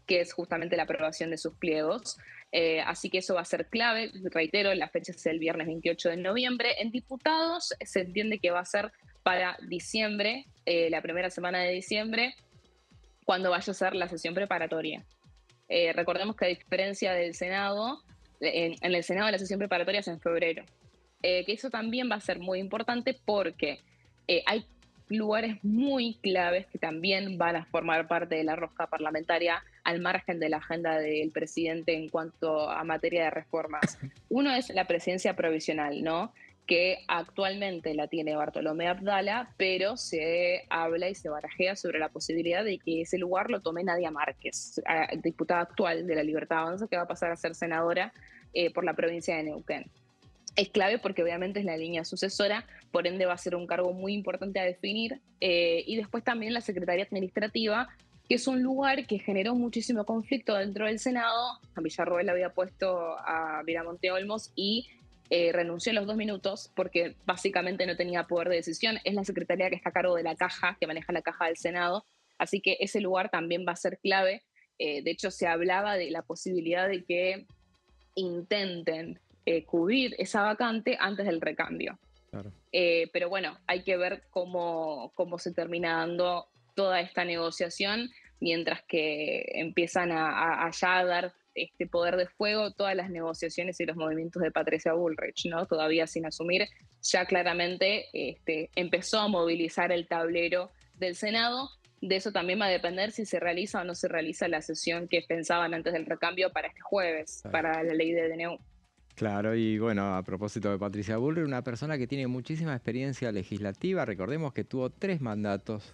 que es justamente la aprobación de sus pliegos. Así que eso va a ser clave. Reitero, la fecha es el viernes 28 de noviembre. En diputados se entiende que va a ser para diciembre, la primera semana de diciembre, cuando vaya a ser la sesión preparatoria. Recordemos que a diferencia del Senado, en el Senado la sesión preparatoria es en febrero. Que eso también va a ser muy importante porque hay lugares muy claves que también van a formar parte de la rosca parlamentaria al margen de la agenda del presidente en cuanto a materia de reformas. Uno es la presidencia provisional, ¿no? Que actualmente la tiene Bartolomé Abdala, pero se habla y se barajea sobre la posibilidad de que ese lugar lo tome Nadia Márquez, diputada actual de la Libertad Avanza, que va a pasar a ser senadora por la provincia de Neuquén. Es clave porque obviamente es la línea sucesora, por ende va a ser un cargo muy importante a definir. Y después también la Secretaría Administrativa, que es un lugar que generó muchísimo conflicto dentro del Senado. A Villarroel había puesto a Viramonte Olmos y renunció en los 2 minutos porque básicamente no tenía poder de decisión. Es la secretaría que está a cargo de la caja, que maneja la caja del Senado. Así que ese lugar también va a ser clave. De hecho, se hablaba de la posibilidad de que intenten cubrir esa vacante antes del recambio. Claro. Pero bueno, hay que ver cómo se termina dando toda esta negociación, mientras que empiezan a ya dar este poder de fuego todas las negociaciones y los movimientos de Patricia Bullrich, ¿no? Todavía sin asumir, ya claramente empezó a movilizar el tablero del Senado. De eso también va a depender si se realiza o no se realiza la sesión que pensaban antes del recambio para este jueves, claro, para la ley de DNU. Claro, y bueno, a propósito de Patricia Bullrich, una persona que tiene muchísima experiencia legislativa, recordemos que tuvo 3 mandatos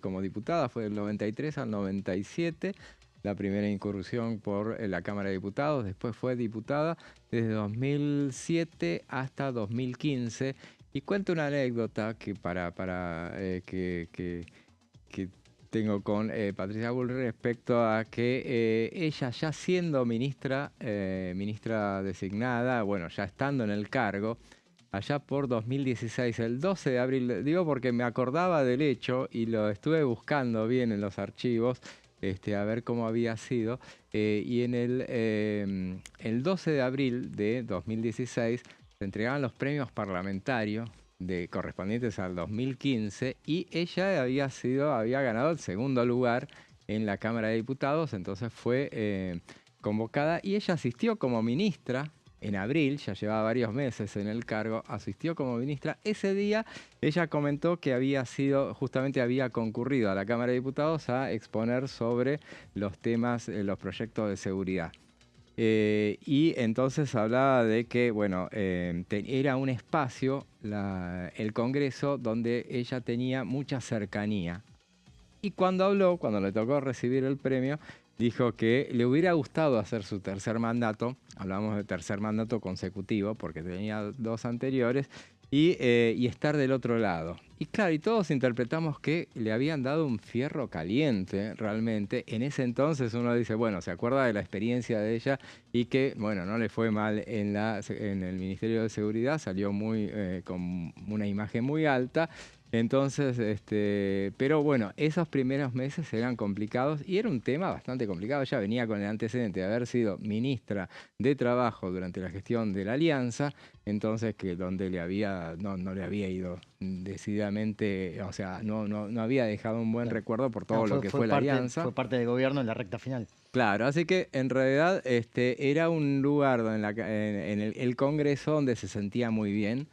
como diputada, fue del 93 al 97, la primera incursión por la Cámara de Diputados, después fue diputada desde 2007 hasta 2015, y cuento una anécdota que que tengo con Patricia Bullrich respecto a que ella ya siendo ministra designada, bueno, ya estando en el cargo, allá por 2016, el 12 de abril, digo porque me acordaba del hecho y lo estuve buscando bien en los archivos, a ver cómo había sido, y en el 12 de abril de 2016 se entregaban los premios parlamentarios correspondientes al 2015 y ella había ganado el 2º lugar en la Cámara de Diputados, entonces fue convocada y ella asistió como ministra en abril, ya llevaba varios meses en el cargo, asistió como ministra. Ese día ella comentó que justamente había concurrido a la Cámara de Diputados a exponer sobre los temas, los proyectos de seguridad. Y entonces hablaba de que, bueno, era un espacio, el Congreso, donde ella tenía mucha cercanía. Y cuando le tocó recibir el premio, dijo que le hubiera gustado hacer su 3er mandato, hablamos de 3er mandato consecutivo, porque tenía 2 anteriores, y estar del otro lado. Y claro, y todos interpretamos que le habían dado un fierro caliente, realmente. En ese entonces uno dice, bueno, se acuerda de la experiencia de ella y que, bueno, no le fue mal en el Ministerio de Seguridad, salió con una imagen muy alta. Entonces, pero bueno, esos primeros meses eran complicados y era un tema bastante complicado. Ella venía con el antecedente de haber sido ministra de Trabajo durante la gestión de la Alianza, entonces donde no le había ido decididamente, o sea, no había dejado un buen recuerdo por todo lo que fue la Alianza. Fue parte del gobierno en la recta final. Claro, así que en realidad era un lugar en el Congreso donde se sentía muy bien.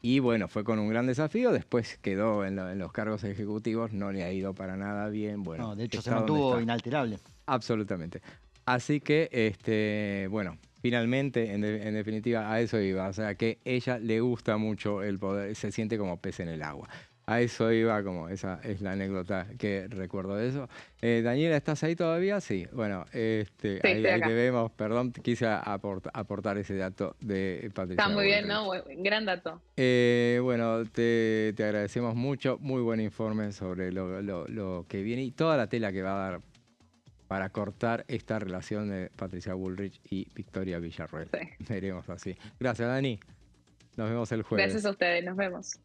Y bueno, fue con un gran desafío, después quedó en los cargos ejecutivos, no le ha ido para nada bien. Bueno, no, de hecho se mantuvo inalterable. Absolutamente. Así que, bueno, finalmente, en definitiva, a eso iba. O sea, que ella le gusta mucho el poder, se siente como pez en el agua. A eso iba, como esa es la anécdota que recuerdo de eso. Daniela, ¿estás ahí todavía? Sí. Bueno, sí, ahí te vemos. Perdón, quise aportar ese dato de Patricia. Está muy bien, ¿no? Gran dato. Bueno, te agradecemos mucho. Muy buen informe sobre lo que viene y toda la tela que va a dar para cortar esta relación de Patricia Bullrich y Victoria Villarroel. Sí. Veremos así. Gracias, Dani. Nos vemos el jueves. Gracias a ustedes. Nos vemos.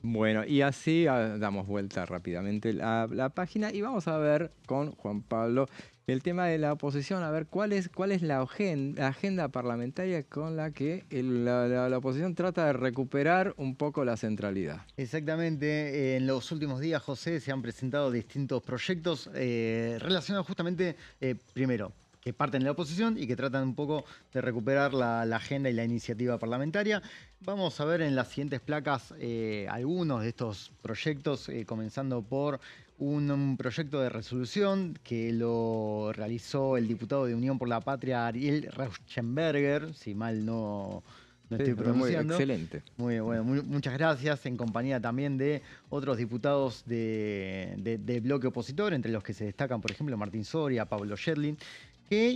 Bueno, y así damos vuelta rápidamente la página y vamos a ver con Juan Pablo el tema de la oposición, a ver cuál es la agenda parlamentaria con la que la oposición trata de recuperar un poco la centralidad. Exactamente, en los últimos días, José, se han presentado distintos proyectos relacionados justamente, primero, que parten de la oposición y que tratan un poco de recuperar la agenda y la iniciativa parlamentaria. Vamos a ver en las siguientes placas algunos de estos proyectos, comenzando por un proyecto de resolución que lo realizó el diputado de Unión por la Patria, Ariel Rauschenberger, si mal no estoy pronunciando. Excelente. Muy bueno, muchas gracias, en compañía también de otros diputados de bloque opositor, entre los que se destacan, por ejemplo, Martín Soria, Pablo Scherlin, que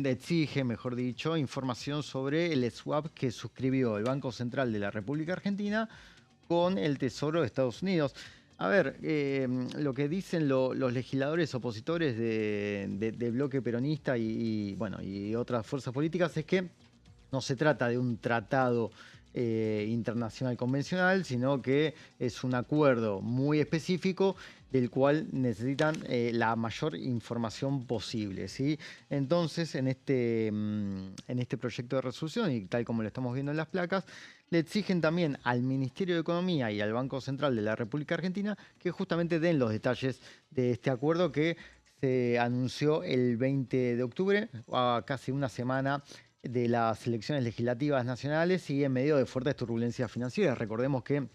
exige, mejor dicho, información sobre el swap que suscribió el Banco Central de la República Argentina con el Tesoro de Estados Unidos. A ver, lo que dicen los legisladores opositores de bloque peronista y otras fuerzas políticas es que no se trata de un tratado internacional convencional, sino que es un acuerdo muy específico del cual necesitan la mayor información posible, ¿sí? Entonces, en este proyecto de resolución, y tal como lo estamos viendo en las placas, le exigen también al Ministerio de Economía y al Banco Central de la República Argentina que justamente den los detalles de este acuerdo que se anunció el 20 de octubre, a casi una semana de las elecciones legislativas nacionales y en medio de fuertes turbulencias financieras. Recordemos que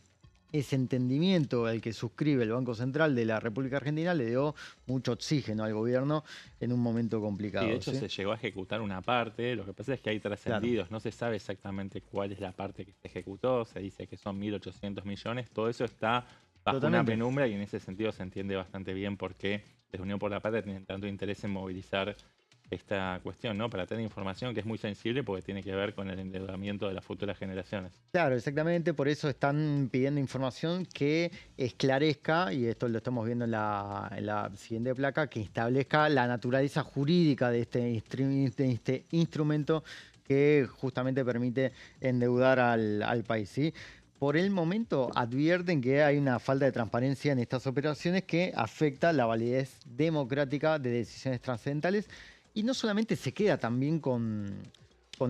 ese entendimiento al que suscribe el Banco Central de la República Argentina le dio mucho oxígeno al gobierno en un momento complicado. Y de hecho se llegó a ejecutar una parte, lo que pasa es que hay trascendidos, claro. No se sabe exactamente cuál es la parte que se ejecutó, se dice que son 1.800 millones, todo eso está bajo una penumbra y en ese sentido se entiende bastante bien por qué desde Unión por la Patria tienen tanto interés en movilizar esta cuestión, ¿no? Para tener información que es muy sensible porque tiene que ver con el endeudamiento de las futuras generaciones. Claro, exactamente, por eso están pidiendo información que esclarezca, y esto lo estamos viendo en la siguiente placa, que establezca la naturaleza jurídica de este instrumento que justamente permite endeudar al país, ¿sí? Por el momento advierten que hay una falta de transparencia en estas operaciones que afecta la validez democrática de decisiones trascendentales. Y no solamente se queda también con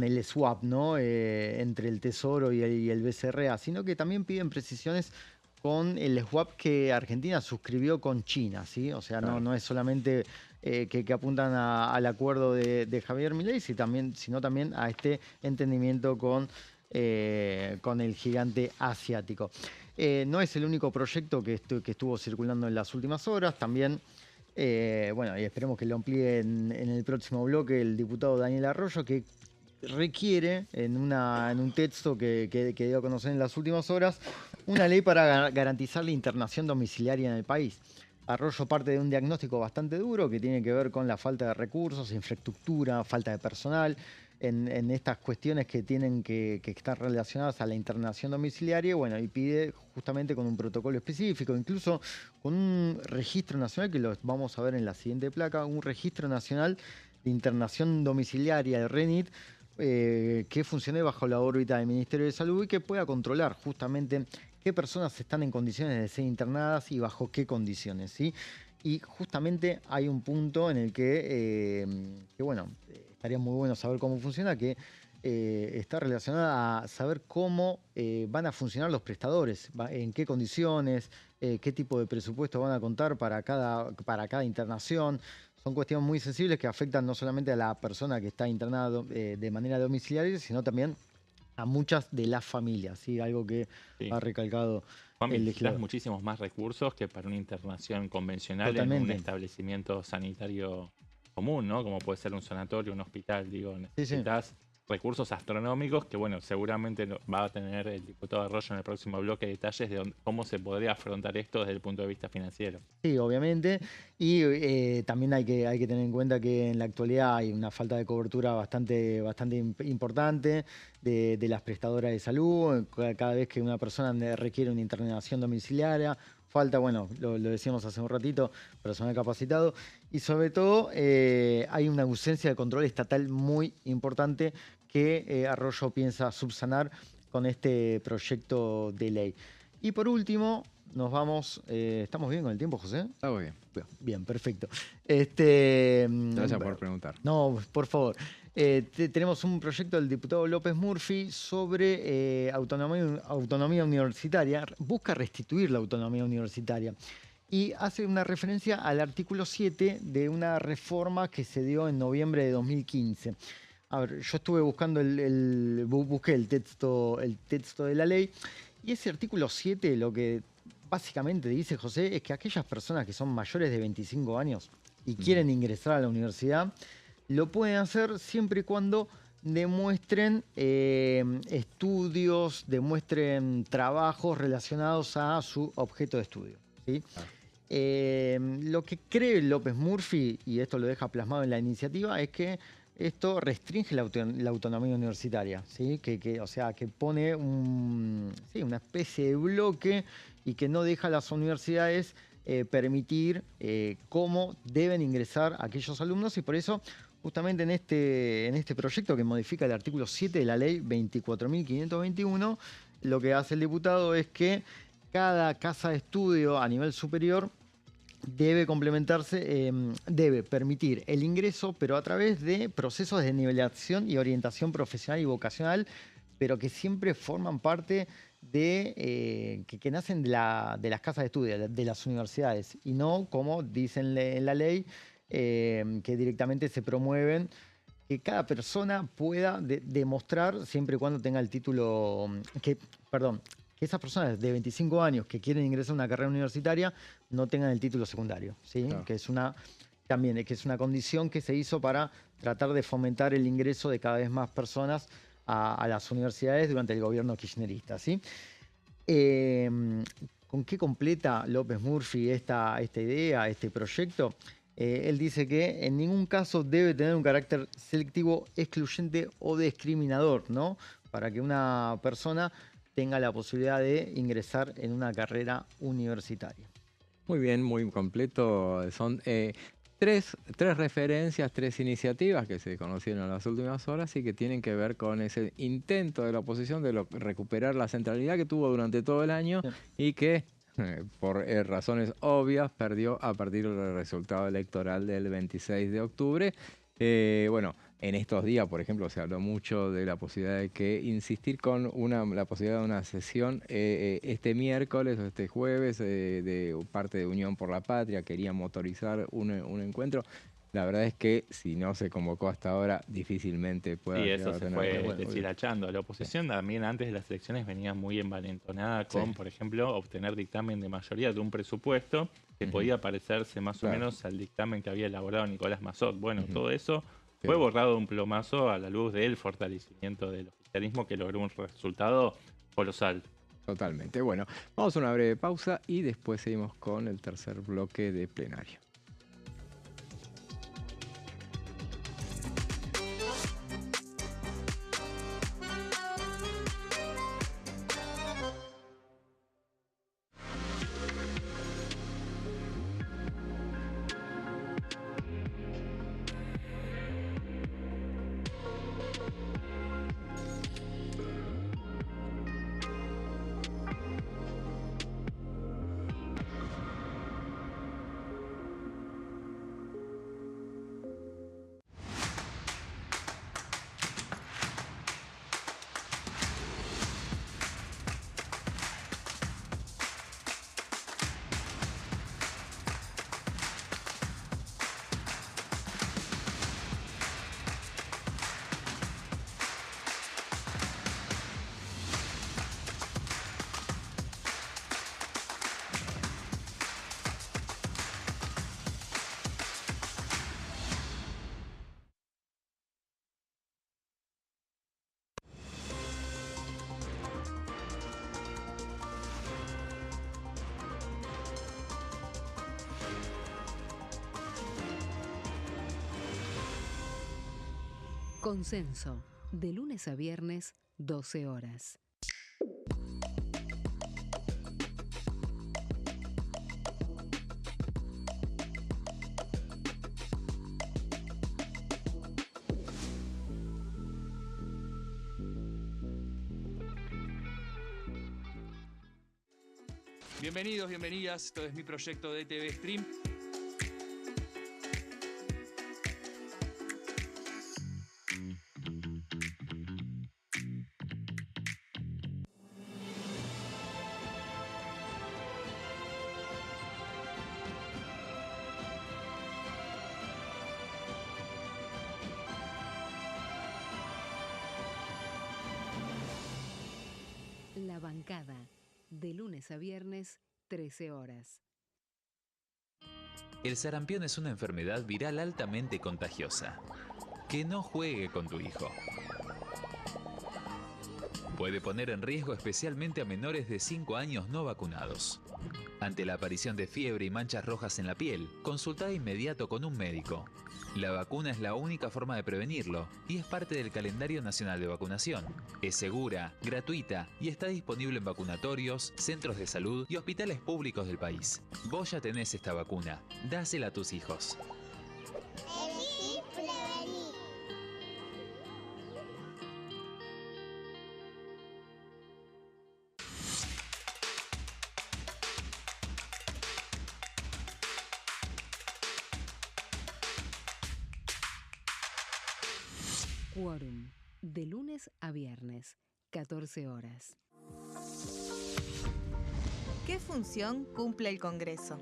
el swap, ¿no? Entre el Tesoro y el BCRA, sino que también piden precisiones con el swap que Argentina suscribió con China, ¿sí? O sea, no es solamente que apuntan al acuerdo de Javier Milei, sino también a este entendimiento con el gigante asiático. No es el único proyecto que estuvo circulando en las últimas horas, también... y esperemos que lo amplíe en el próximo bloque el diputado Daniel Arroyo, que requiere en un texto que dio a conocer en las últimas horas una ley para garantizar la internación domiciliaria en el país. Arroyo parte de un diagnóstico bastante duro que tiene que ver con la falta de recursos, infraestructura, falta de personal en estas cuestiones que tienen que estar relacionadas a la internación domiciliaria, y pide justamente con un protocolo específico, incluso con un registro nacional, que lo vamos a ver en la siguiente placa, un registro nacional de internación domiciliaria, el RENIT, que funcione bajo la órbita del Ministerio de Salud y que pueda controlar justamente qué personas están en condiciones de ser internadas y bajo qué condiciones, ¿sí? Y justamente hay un punto en el que estaría muy bueno saber cómo funciona, que está relacionada a saber cómo van a funcionar los prestadores, en qué condiciones, qué tipo de presupuesto van a contar para cada internación. Son cuestiones muy sensibles que afectan no solamente a la persona que está internada de manera domiciliaria, sino también a muchas de las familias, ¿sí? Algo que ha recalcado el legislador. Muchísimos más recursos que para una internación convencional. Totalmente. En un establecimiento sanitario común, ¿no? Como puede ser un sanatorio, un hospital, necesitas recursos astronómicos que, seguramente va a tener el diputado Arroyo en el próximo bloque detalles de cómo se podría afrontar esto desde el punto de vista financiero. Sí, obviamente. Y también hay que tener en cuenta que en la actualidad hay una falta de cobertura bastante importante de las prestadoras de salud. Cada vez que una persona requiere una internación domiciliaria, falta, lo decíamos hace un ratito, personal capacitado. Y sobre todo hay una ausencia de control estatal muy importante que Arroyo piensa subsanar con este proyecto de ley. Y por último, nos vamos... ¿Estamos bien con el tiempo, José? Estamos bien. Bien, perfecto. Gracias por preguntar. No, por favor. Tenemos un proyecto del diputado López Murphy sobre autonomía universitaria. Busca restituir la autonomía universitaria. y hace una referencia al artículo 7 de una reforma que se dio en noviembre de 2015. A ver, yo estuve buscando busqué el texto de la ley, y ese artículo 7 lo que básicamente dice, José, es que aquellas personas que son mayores de 25 años y quieren ingresar a la universidad, lo pueden hacer siempre y cuando demuestren estudios, demuestren trabajos relacionados a su objeto de estudio, ¿sí? Lo que cree López Murphy, y esto lo deja plasmado en la iniciativa, es que esto restringe la autonomía universitaria, ¿sí? O sea, que pone una especie de bloque y que no deja a las universidades permitir cómo deben ingresar aquellos alumnos, y por eso justamente en este proyecto que modifica el artículo 7 de la ley 24.521, lo que hace el diputado es que cada casa de estudio a nivel superior debe debe permitir el ingreso, pero a través de procesos de nivelación y orientación profesional y vocacional, pero que siempre forman parte que nacen de las casas de estudio, de las universidades, y no, como dicen en la ley, que directamente se promueven, que cada persona pueda demostrar, siempre y cuando tenga el título, que esas personas de 25 años que quieren ingresar a una carrera universitaria no tengan el título secundario, ¿sí? Claro. Que es una condición que se hizo para tratar de fomentar el ingreso de cada vez más personas a las universidades durante el gobierno kirchnerista, ¿sí? ¿Con qué completa López Murphy esta idea, este proyecto? Él dice que en ningún caso debe tener un carácter selectivo, excluyente o discriminador, ¿no? Para que una persona tenga la posibilidad de ingresar en una carrera universitaria. Muy bien, muy completo. Son tres referencias, tres iniciativas que se conocieron en las últimas horas y que tienen que ver con ese intento de la oposición de recuperar la centralidad que tuvo durante todo el año y que por razones obvias perdió a partir del resultado electoral del 26 de octubre. Bueno, en estos días, por ejemplo, se habló mucho de la posibilidad de que insistir con la posibilidad de una sesión este miércoles o este jueves de parte de Unión por la Patria. Querían motorizar un encuentro. La verdad es que si no se convocó hasta ahora, difícilmente pueda. Sí, eso se fue deshilachando. La oposición también antes de las elecciones venía muy envalentonada con, por ejemplo, obtener dictamen de mayoría de un presupuesto que podía parecerse más o menos al dictamen que había elaborado Nicolás Mazot. Bueno, todo eso fue borrado de un plomazo a la luz del fortalecimiento del oficialismo, que logró un resultado colosal. Totalmente. Bueno, vamos a una breve pausa y después seguimos con el tercer bloque de plenario. Consenso, de lunes a viernes, 12 horas. Bienvenidos, bienvenidas. Esto es mi proyecto de TV Stream. bancada, de lunes a viernes, 13 horas. El sarampión es una enfermedad viral altamente contagiosa. Que no juegue con tu hijo. Puede poner en riesgo especialmente a menores de 5 años no vacunados. Ante la aparición de fiebre y manchas rojas en la piel, consulta de inmediato con un médico. La vacuna es la única forma de prevenirlo y es parte del calendario nacional de vacunación. Es segura, gratuita y está disponible en vacunatorios, centros de salud y hospitales públicos del país. Vos ya tenés esta vacuna. Dásela a tus hijos. Elegí prevenir. Quórum, de lunes a viernes, 14 horas. ¿Qué función cumple el Congreso?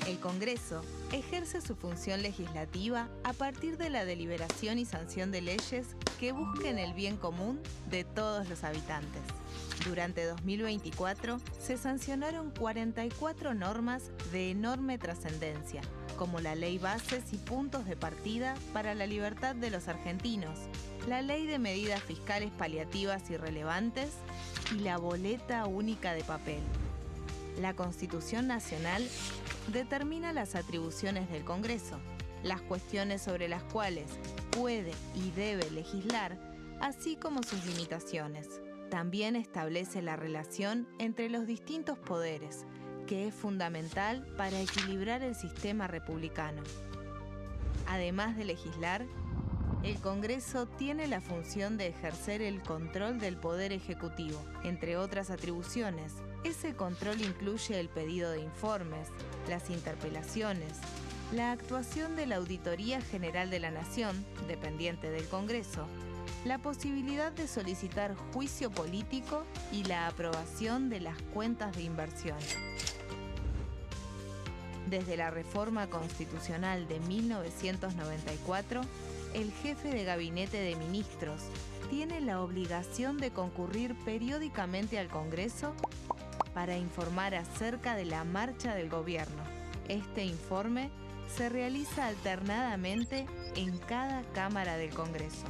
El Congreso ejerce su función legislativa a partir de la deliberación y sanción de leyes que busquen el bien común de todos los habitantes. Durante 2024 se sancionaron 44 normas de enorme trascendencia, como la Ley Bases y Puntos de Partida para la Libertad de los Argentinos, la Ley de Medidas Fiscales Paliativas y Relevantes y la Boleta Única de Papel. La Constitución Nacional determina las atribuciones del Congreso, las cuestiones sobre las cuales puede y debe legislar, así como sus limitaciones. También establece la relación entre los distintos poderes, que es fundamental para equilibrar el sistema republicano. Además de legislar, el Congreso tiene la función de ejercer el control del Poder Ejecutivo. Entre otras atribuciones, ese control incluye el pedido de informes, las interpelaciones, la actuación de la Auditoría General de la Nación, dependiente del Congreso, la posibilidad de solicitar juicio político y la aprobación de las cuentas de inversión. Desde la reforma constitucional de 1994, el jefe de gabinete de ministros tiene la obligación de concurrir periódicamente al Congreso para informar acerca de la marcha del gobierno. Este informe se realiza alternadamente en cada Cámara del Congreso.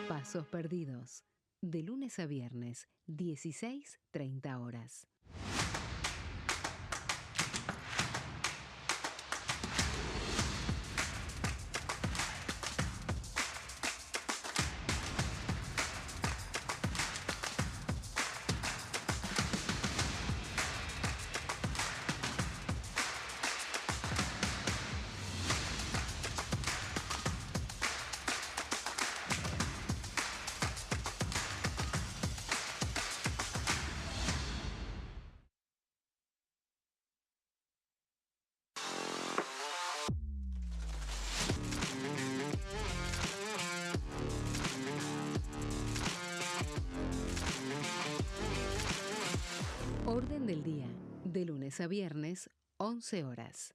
Pasos perdidos, de lunes a viernes, 16:30 horas. Orden del día, de lunes a viernes, 11 horas.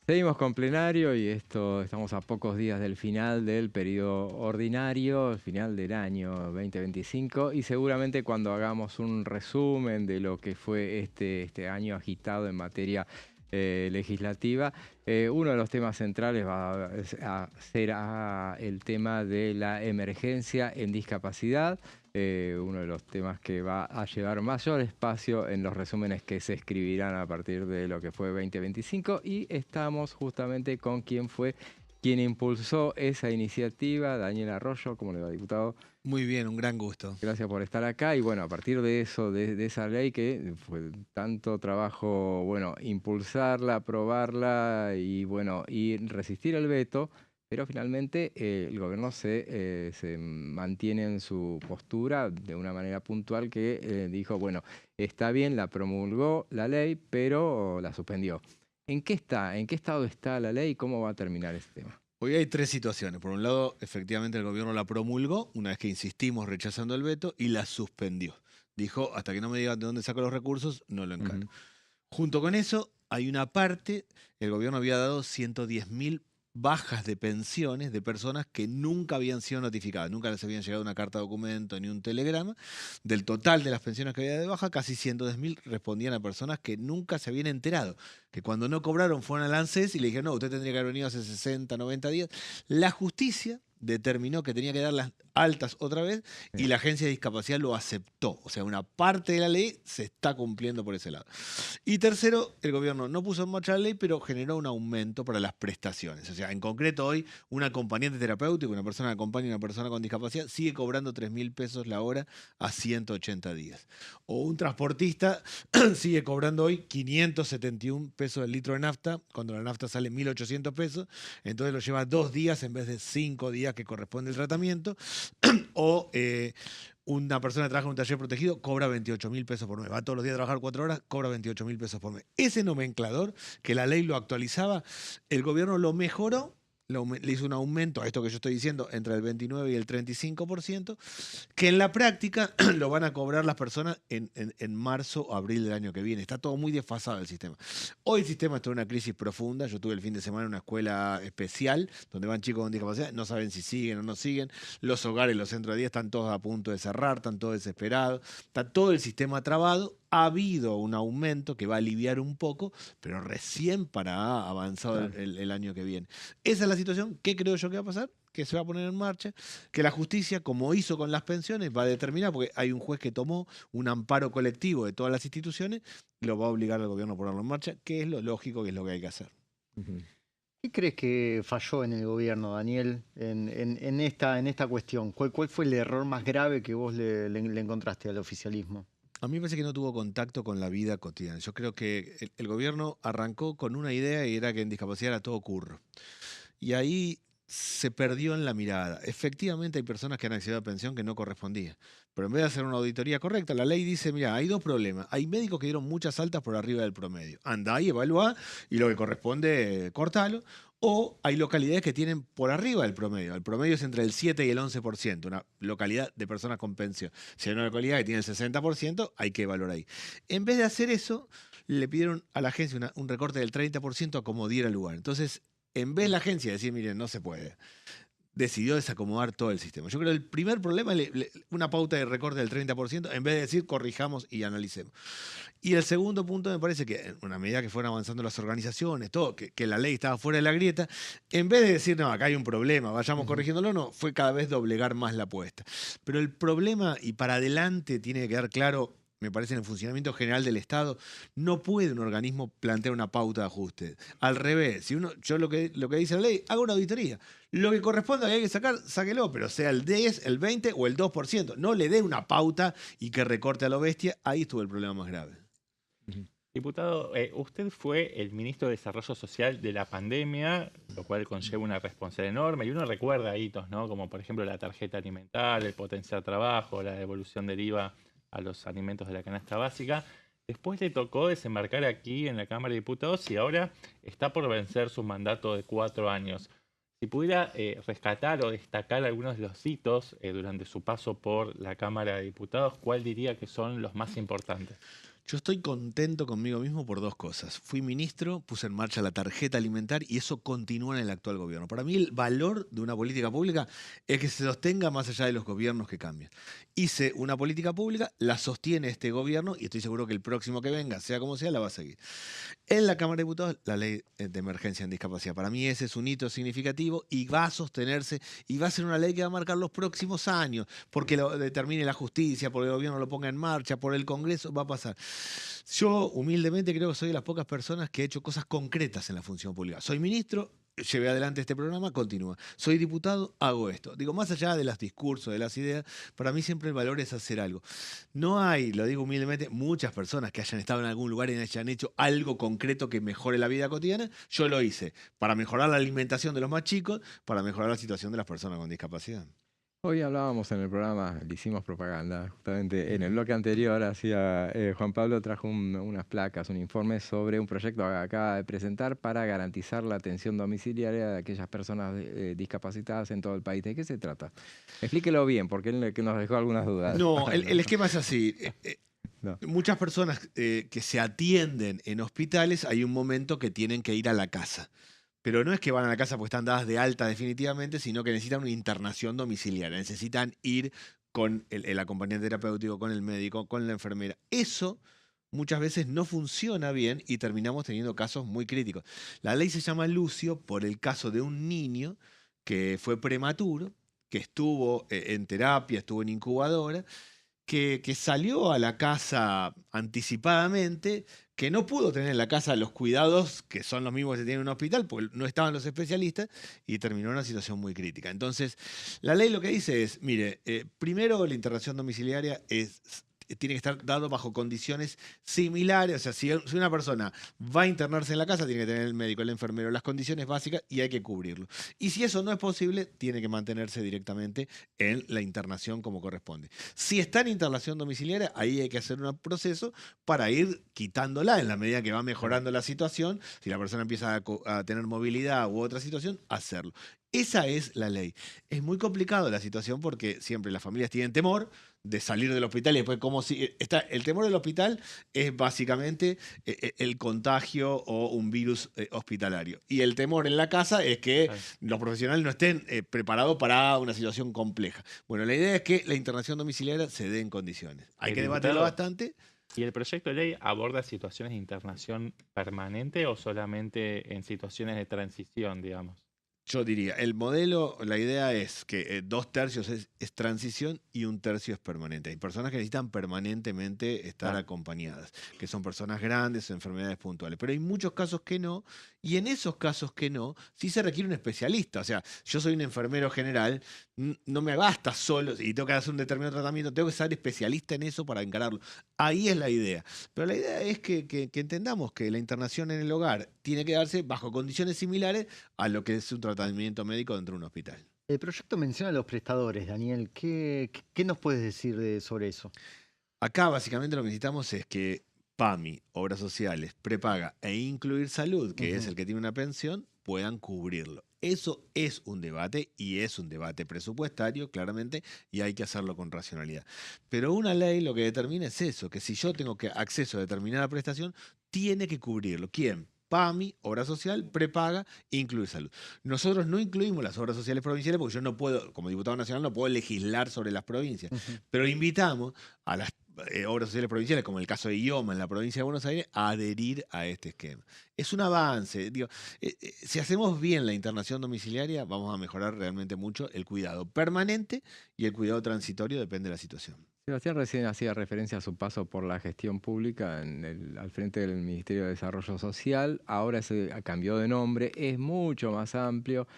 Seguimos con plenario y estamos a pocos días del final del periodo ordinario, el final del año 2025, y seguramente cuando hagamos un resumen de lo que fue este año agitado en materia legislativa, uno de los temas centrales será el tema de la emergencia en discapacidad, uno de los temas que va a llevar mayor espacio en los resúmenes que se escribirán a partir de lo que fue 2025, y estamos justamente con quien fue quien impulsó esa iniciativa, Daniel Arroyo. ¿Cómo le va, diputado? Muy bien, un gran gusto. Gracias por estar acá. Y bueno, a partir de eso, de esa ley que fue tanto trabajo, bueno, impulsarla, aprobarla y bueno, y resistir el veto, pero finalmente el gobierno se mantiene en su postura de una manera puntual que dijo, bueno, está bien, la promulgó la ley, pero la suspendió. ¿En qué está? ¿En qué estado está la ley y cómo va a terminar este tema? Hoy hay tres situaciones. Por un lado, efectivamente el gobierno la promulgó, una vez que insistimos rechazando el veto, y la suspendió. Dijo, hasta que no me digan de dónde saco los recursos, no lo encargo. Junto con eso, hay una parte, el gobierno había dado 110.000 bajas de pensiones de personas que nunca habían sido notificadas, nunca les habían llegado una carta de documento ni un telegrama. Del total de las pensiones que había de baja, casi 110.000 respondían a personas que nunca se habían enterado, que cuando no cobraron fueron al ANSES y le dijeron, no, usted tendría que haber venido hace 60, 90 días. La justicia determinó que tenía que dar las altas otra vez y la agencia de discapacidad lo aceptó. O sea, una parte de la ley se está cumpliendo por ese lado. Y tercero, el gobierno no puso en marcha la ley, pero generó un aumento para las prestaciones. O sea, en concreto hoy, un acompañante terapéutico, una persona que acompaña a una persona con discapacidad, sigue cobrando 3.000 pesos la hora a 180 días. O un transportista sigue cobrando hoy 571 pesos el litro de nafta, cuando la nafta sale 1.800 pesos, entonces lo lleva 2 días en vez de 5 días que corresponde el tratamiento. O una persona que trabaja en un taller protegido cobra 28.000 pesos por mes. Va todos los días a trabajar 4 horas, cobra 28.000 pesos por mes. Ese nomenclador, que la ley lo actualizaba, el gobierno lo mejoró, le hizo un aumento a esto que yo estoy diciendo entre el 29 y el 35%, que en la práctica lo van a cobrar las personas en marzo o abril del año que viene. Está todo muy desfasado el sistema. Hoy el sistema está en una crisis profunda. Yo tuve el fin de semana en una escuela especial donde van chicos con discapacidad, no saben si siguen o no siguen. Los hogares, los centros de día están todos a punto de cerrar, están todos desesperados. Está todo el sistema trabado. Ha habido un aumento que va a aliviar un poco, pero recién para avanzado el año que viene. Esa es la situación. ¿Qué creo yo que va a pasar? Que se va a poner en marcha, que la justicia, como hizo con las pensiones, va a determinar, porque hay un juez que tomó un amparo colectivo de todas las instituciones, lo va a obligar al gobierno a ponerlo en marcha, que es lo lógico, que es lo que hay que hacer. ¿Qué crees que falló en el gobierno, Daniel, en esta cuestión? ¿Cuál fue el error más grave que vos le encontraste al oficialismo? A mí me parece que no tuvo contacto con la vida cotidiana. Yo creo que el gobierno arrancó con una idea y era que en discapacidad era todo curro. Y ahí se perdió en la mirada. Efectivamente hay personas que han accedido a pensión que no correspondía. Pero en vez de hacer una auditoría correcta, la ley dice, mira, hay dos problemas. Hay médicos que dieron muchas altas por arriba del promedio. Andá y evalúa y lo que corresponde, cortalo. O hay localidades que tienen por arriba del promedio. El promedio es entre el 7 y el 11%, una localidad de personas con pensión. Si hay una localidad que tiene el 60%, hay que evaluar ahí. En vez de hacer eso, le pidieron a la agencia un recorte del 30% a como diera lugar. Entonces, en vez de la agencia decir, miren, no se puede, decidió desacomodar todo el sistema. Yo creo que el primer problema es una pauta de recorte del 30%, en vez de decir corrijamos y analicemos. Y el segundo punto me parece que, en una medida que fueron avanzando las organizaciones, todo, que la ley estaba fuera de la grieta, en vez de decir, no, acá hay un problema, vayamos corrigiéndolo, no, fue cada vez doblegar más la apuesta. Pero el problema, y para adelante tiene que quedar claro, me parece, en el funcionamiento general del Estado, no puede un organismo plantear una pauta de ajuste. Al revés, si yo lo que dice la ley, haga una auditoría. Lo que corresponda que hay que sacar, sáquelo, pero sea el 10, el 20 o el 2%. No le dé una pauta y que recorte a lo bestia. Ahí estuvo el problema más grave. Diputado, usted fue el ministro de Desarrollo Social de la pandemia, lo cual conlleva una responsabilidad enorme, y uno recuerda hitos, ¿no? Como por ejemplo la tarjeta alimentaria, el potenciar trabajo, la devolución del IVA a los alimentos de la canasta básica. Después le tocó desembarcar aquí en la Cámara de Diputados y ahora está por vencer su mandato de 4 años. Si pudiera rescatar o destacar algunos de los hitos durante su paso por la Cámara de Diputados, ¿cuál diría que son los más importantes? Yo estoy contento conmigo mismo por dos cosas. Fui ministro, puse en marcha la tarjeta alimentaria y eso continúa en el actual gobierno. Para mí el valor de una política pública es que se sostenga más allá de los gobiernos que cambian. Hice una política pública, la sostiene este gobierno y estoy seguro que el próximo que venga, sea como sea, la va a seguir. En la Cámara de Diputados, la ley de emergencia en discapacidad. Para mí ese es un hito significativo y va a sostenerse y va a ser una ley que va a marcar los próximos años, porque lo determine la justicia, porque el gobierno lo ponga en marcha, por el Congreso, va a pasar. Yo humildemente creo que soy de las pocas personas que he hecho cosas concretas en la función pública. Soy ministro, llevé adelante este programa, continúa. Soy diputado, hago esto. Digo, más allá de los discursos, de las ideas, para mí siempre el valor es hacer algo. No hay, lo digo humildemente, muchas personas que hayan estado en algún lugar y hayan hecho algo concreto que mejore la vida cotidiana. Yo lo hice para mejorar la alimentación de los más chicos, para mejorar la situación de las personas con discapacidad. Hoy hablábamos en el programa, le hicimos propaganda, justamente en el bloque anterior hacía Juan Pablo trajo unas placas, un informe sobre un proyecto que acaba de presentar para garantizar la atención domiciliaria de aquellas personas discapacitadas en todo el país. ¿De qué se trata? Explíquelo bien, porque él nos dejó algunas dudas. No, el esquema es así. No. Muchas personas que se atienden en hospitales, hay un momento que tienen que ir a la casa. Pero no es que van a la casa porque están dadas de alta definitivamente, sino que necesitan una internación domiciliaria. Necesitan ir con el acompañante terapéutico, con el médico, con la enfermera. Eso muchas veces no funciona bien y terminamos teniendo casos muy críticos. La ley se llama Lucio por el caso de un niño que fue prematuro, que estuvo en terapia, estuvo en incubadora, que salió a la casa anticipadamente, que no pudo tener en la casa los cuidados que son los mismos que se tienen en un hospital, porque no estaban los especialistas, y terminó en una situación muy crítica. Entonces, la ley lo que dice es, mire, primero la internación domiciliaria tiene que estar dado bajo condiciones similares. O sea, si una persona va a internarse en la casa, tiene que tener el médico, el enfermero, las condiciones básicas y hay que cubrirlo. Y si eso no es posible, tiene que mantenerse directamente en la internación como corresponde. Si está en internación domiciliaria, ahí hay que hacer un proceso para ir quitándola en la medida que va mejorando la situación. Si la persona empieza a tener movilidad u otra situación, hacerlo. Esa es la ley. Es muy complicado la situación porque siempre las familias tienen temor de salir del hospital y después el temor del hospital es básicamente el contagio o un virus hospitalario. Y el temor en la casa es que los profesionales no estén preparados para una situación compleja. Bueno, la idea es que la internación domiciliaria se dé en condiciones. Hay que debatirlo bastante. ¿Y el proyecto de ley aborda situaciones de internación permanente o solamente en situaciones de transición, digamos? Yo diría, el modelo, la idea es que 2/3 es transición y 1/3 es permanente. Hay personas que necesitan permanentemente estar acompañadas, que son personas grandes o enfermedades puntuales. Pero hay muchos casos que no, y en esos casos que no, sí se requiere un especialista. O sea, yo soy un enfermero general, no me basta solo y tengo que hacer un determinado tratamiento, tengo que ser especialista en eso para encararlo. Ahí es la idea. Pero la idea es que entendamos que la internación en el hogar tiene que darse bajo condiciones similares a lo que es un tratamiento médico dentro de un hospital. El proyecto menciona a los prestadores, Daniel. ¿Qué nos puedes decir sobre eso? Acá básicamente lo que necesitamos es que PAMI, Obras Sociales, Prepaga e Incluir Salud, que es el que tiene una pensión, puedan cubrirlo. Eso es un debate y es un debate presupuestario, claramente, y hay que hacerlo con racionalidad. Pero una ley lo que determina es eso, que si yo tengo acceso a determinada prestación, tiene que cubrirlo. ¿Quién? PAMI, Obra Social, Prepaga, Incluir Salud. Nosotros no incluimos las obras sociales provinciales porque yo no puedo, como diputado nacional, no puedo legislar sobre las provincias. Pero invitamos a las obras sociales provinciales, como el caso de IOMA en la provincia de Buenos Aires, a adherir a este esquema. Es un avance. Digo, si hacemos bien la internación domiciliaria, vamos a mejorar realmente mucho el cuidado permanente y el cuidado transitorio, depende de la situación. Sebastián recién hacía referencia a su paso por la gestión pública al frente del Ministerio de Desarrollo Social. Ahora se cambió de nombre, es mucho más amplio.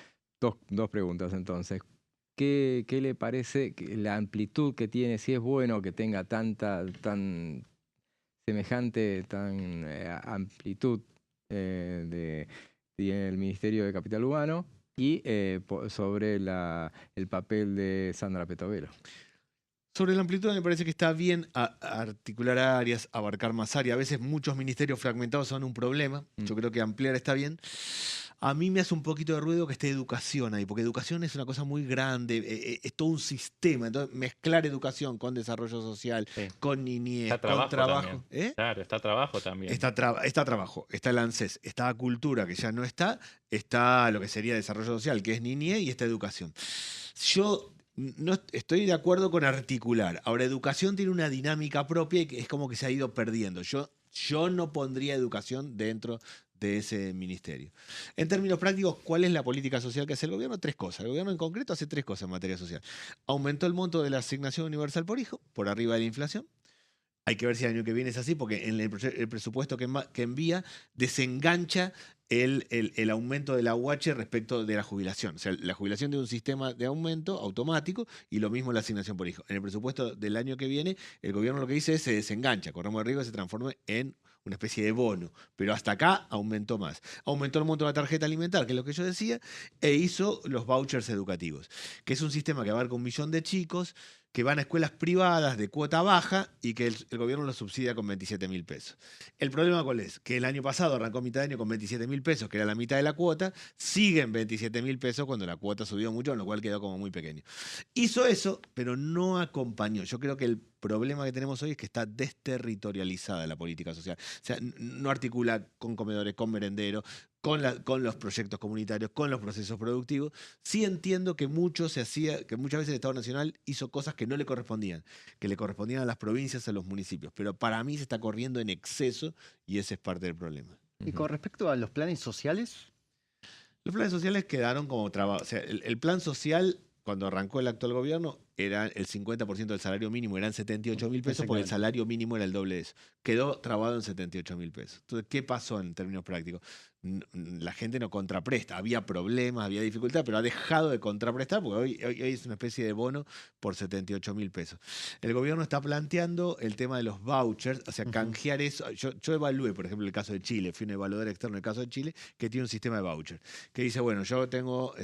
Dos preguntas entonces. ¿Qué le parece la amplitud que tiene? Si es bueno que tenga tan amplitud tiene el Ministerio de Capital Humano y sobre el papel de Sandra Petovelo. Sobre la amplitud me parece que está bien articular áreas, abarcar más áreas. A veces muchos ministerios fragmentados son un problema. Yo creo que ampliar está bien. A mí me hace un poquito de ruido que esté educación ahí, porque educación es una cosa muy grande, es todo un sistema. Entonces, mezclar educación con desarrollo social, con niñez, con trabajo. Claro, está trabajo también. Está trabajo, está el ANSES, está cultura, que ya no está lo que sería desarrollo social, que es niñez, y está educación. Yo no estoy de acuerdo con articular. Ahora, educación tiene una dinámica propia y es como que se ha ido perdiendo. Yo no pondría educación dentro de ese ministerio. En términos prácticos, ¿cuál es la política social que hace el gobierno? 3 cosas. El gobierno en concreto hace 3 cosas en materia social. Aumentó el monto de la asignación universal por hijo, por arriba de la inflación. Hay que ver si el año que viene es así, porque en el presupuesto que envía desengancha el aumento de la UH respecto de la jubilación. O sea, la jubilación tiene un sistema de aumento automático y lo mismo la asignación por hijo. En el presupuesto del año que viene, el gobierno lo que dice es se desengancha, corremos el riesgo de que se transforme en una especie de bono, pero hasta acá aumentó más. Aumentó el monto de la tarjeta alimentar, que es lo que yo decía, e hizo los vouchers educativos, que es un sistema que abarca 1 millón de chicos que van a escuelas privadas de cuota baja y que el gobierno los subsidia con 27.000 pesos. ¿El problema cuál es? Que el año pasado arrancó mitad de año con 27.000 pesos, que era la mitad de la cuota, siguen 27.000 pesos cuando la cuota subió mucho, con lo cual quedó como muy pequeño. Hizo eso, pero no acompañó. Yo creo que el problema que tenemos hoy es que está desterritorializada la política social. O sea, no articula con comedores, con merenderos, con los proyectos comunitarios, con los procesos productivos. Sí entiendo que muchas veces el Estado Nacional hizo cosas que no le correspondían, que le correspondían a las provincias, a los municipios, pero para mí se está corriendo en exceso y ese es parte del problema. Y con respecto a los planes sociales. Los planes sociales quedaron como trabajo. O sea, el plan social, cuando arrancó el actual gobierno, era el 50% del salario mínimo, eran 78.000 pesos, porque el salario mínimo era el doble de eso. Quedó trabado en 78.000 pesos. Entonces, ¿qué pasó en términos prácticos? La gente no contrapresta, había problemas, había dificultades, pero ha dejado de contraprestar porque hoy es una especie de bono por 78.000 pesos. El gobierno está planteando el tema de los vouchers, o sea, canjear eso. Yo evalué, por ejemplo, el caso de Chile, fui un evaluador externo del caso de Chile, que tiene un sistema de voucher, que dice, bueno, yo tengo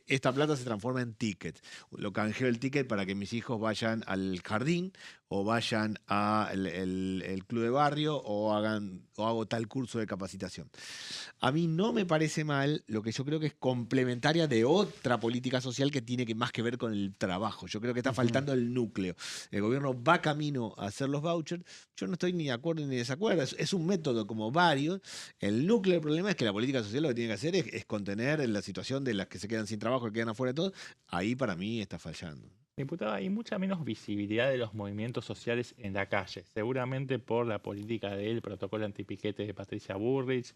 esta plata se transforma en ticket. Lo canjeo el ticket para que mis hijos vayan al jardín o vayan al club de barrio o hago tal curso de capacitación. A mí no me parece mal, lo que yo creo que es complementaria de otra política social que tiene más que ver con el trabajo. Yo creo que está faltando el núcleo. El gobierno va camino a hacer los vouchers. Yo no estoy ni de acuerdo ni de desacuerdo. Es un método como varios. El núcleo del problema es que la política social lo que tiene que hacer es contener la situación de las que se quedan sin trabajo, que quedan afuera de todo. Ahí para mí está fallando. Diputado, hay mucha menos visibilidad de los movimientos sociales en la calle, seguramente por la política del protocolo antipiquete de Patricia Bullrich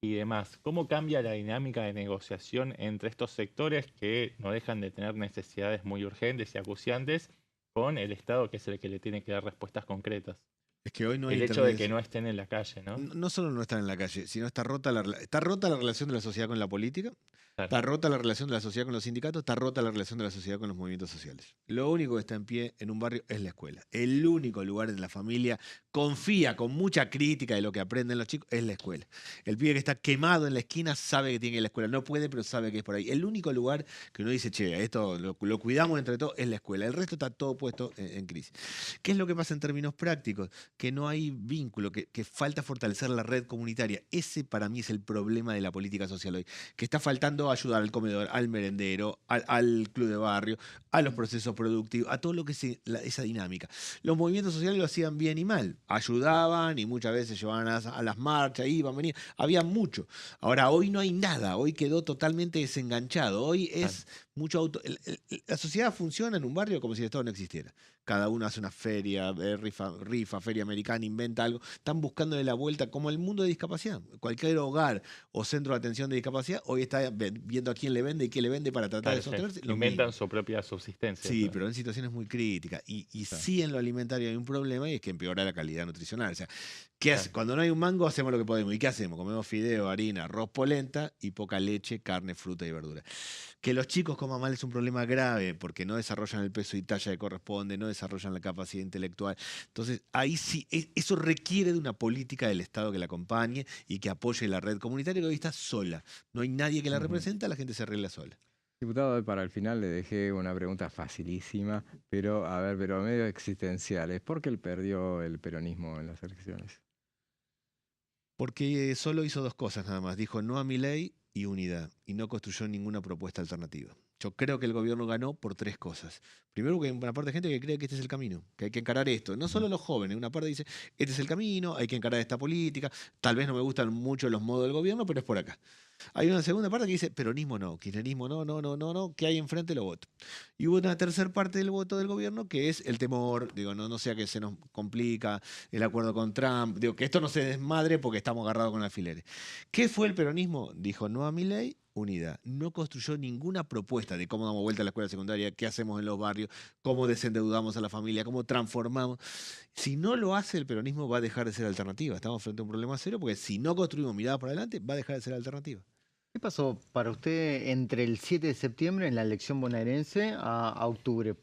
y demás. ¿Cómo cambia la dinámica de negociación entre estos sectores que no dejan de tener necesidades muy urgentes y acuciantes con el Estado, que es el que le tiene que dar respuestas concretas? Es que hoy no hay el hecho de que no estén en la calle, ¿no? No solo no están en la calle, sino está rota la relación de la sociedad con la política, está rota la relación de la sociedad con los sindicatos, está rota la relación de la sociedad con los movimientos sociales. Lo único que está en pie en un barrio es la escuela. El único lugar en la familia confía con mucha crítica de lo que aprenden los chicos es la escuela. El pibe que está quemado en la esquina sabe que tiene que ir a la escuela. No puede, pero sabe que es por ahí. El único lugar que uno dice, che, esto lo cuidamos entre todos, es la escuela. El resto está todo puesto en crisis. ¿Qué es lo que pasa en términos prácticos? Que no hay vínculo, que falta fortalecer la red comunitaria. Ese para mí es el problema de la política social hoy, que está faltando ayudar al comedor, al merendero, al club de barrio, a los procesos productivos, a todo lo que es esa dinámica. Los movimientos sociales lo hacían bien y mal, ayudaban y muchas veces llevaban a las marchas, iban, venían, había mucho. Ahora, hoy no hay nada, hoy quedó totalmente desenganchado, hoy es mucho la sociedad funciona en un barrio como si el Estado no existiera. Cada uno hace una feria, rifa, feria americana, inventa algo. Están buscándole la vuelta, como el mundo de discapacidad. Cualquier hogar o centro de atención de discapacidad hoy está viendo a quién le vende y qué le vende para tratar de sostenerse. Inventan su propia subsistencia. Sí, pero en situaciones muy críticas. Y sí en lo alimentario hay un problema y es que empeora la calidad nutricional. O sea, cuando no hay un mango hacemos lo que podemos. ¿Y qué hacemos? Comemos fideo, harina, arroz, polenta y poca leche, carne, fruta y verdura. Que los chicos coman mal es un problema grave porque no desarrollan el peso y talla que corresponde, no desarrollan la capacidad intelectual. Entonces, ahí sí, eso requiere de una política del Estado que la acompañe y que apoye la red comunitaria, que hoy está sola. No hay nadie que la represente, la gente se arregla sola. Diputado, para el final le dejé una pregunta facilísima, pero medio existencial. ¿Por qué él perdió el peronismo en las elecciones? Porque solo hizo dos cosas nada más. Dijo no a Milei y unidad, y no construyó ninguna propuesta alternativa. Yo creo que el gobierno ganó por tres cosas. Primero, porque hay una parte de gente que cree que este es el camino, que hay que encarar esto. No solo los jóvenes, una parte dice, este es el camino, hay que encarar esta política. Tal vez no me gustan mucho los modos del gobierno, pero es por acá. Hay una segunda parte que dice, peronismo no, kirchnerismo no, que hay enfrente lo voto. Y hubo una tercera parte del voto del gobierno que es el temor, no sea que se nos complica el acuerdo con Trump, que esto no se desmadre porque estamos agarrados con alfileres. ¿Qué fue el peronismo? Dijo no a Milei unidad. No construyó ninguna propuesta de cómo damos vuelta a la escuela secundaria, qué hacemos en los barrios, cómo desendeudamos a la familia, cómo transformamos. Si no lo hace, el peronismo va a dejar de ser alternativa. Estamos frente a un problema serio porque si no construimos mirada para adelante, va a dejar de ser alternativa. ¿Qué pasó para usted entre el 7 de septiembre en la elección bonaerense a octubre?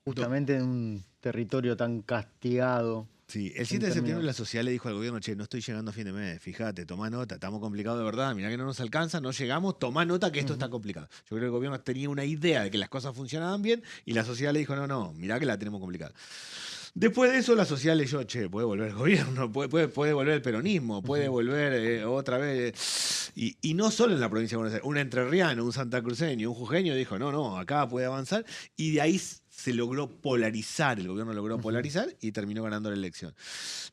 Justamente en un territorio tan castigado. Sí, el 7 de septiembre la sociedad le dijo al gobierno, che, no estoy llegando a fin de mes, fíjate, tomá nota, estamos complicados de verdad, mirá que no nos alcanza, no llegamos, tomá nota que esto está complicado. Yo creo que el gobierno tenía una idea de que las cosas funcionaban bien y la sociedad le dijo, no, mirá que la tenemos complicada. Después de eso la sociedad leyó, che, puede volver el gobierno, puede volver el peronismo, puede volver otra vez. Y no solo en la provincia de Buenos Aires, un entrerriano, un santacruceño, un jujeño dijo, no, acá puede avanzar. Y de ahí se logró polarizar, el gobierno logró polarizar y terminó ganando la elección.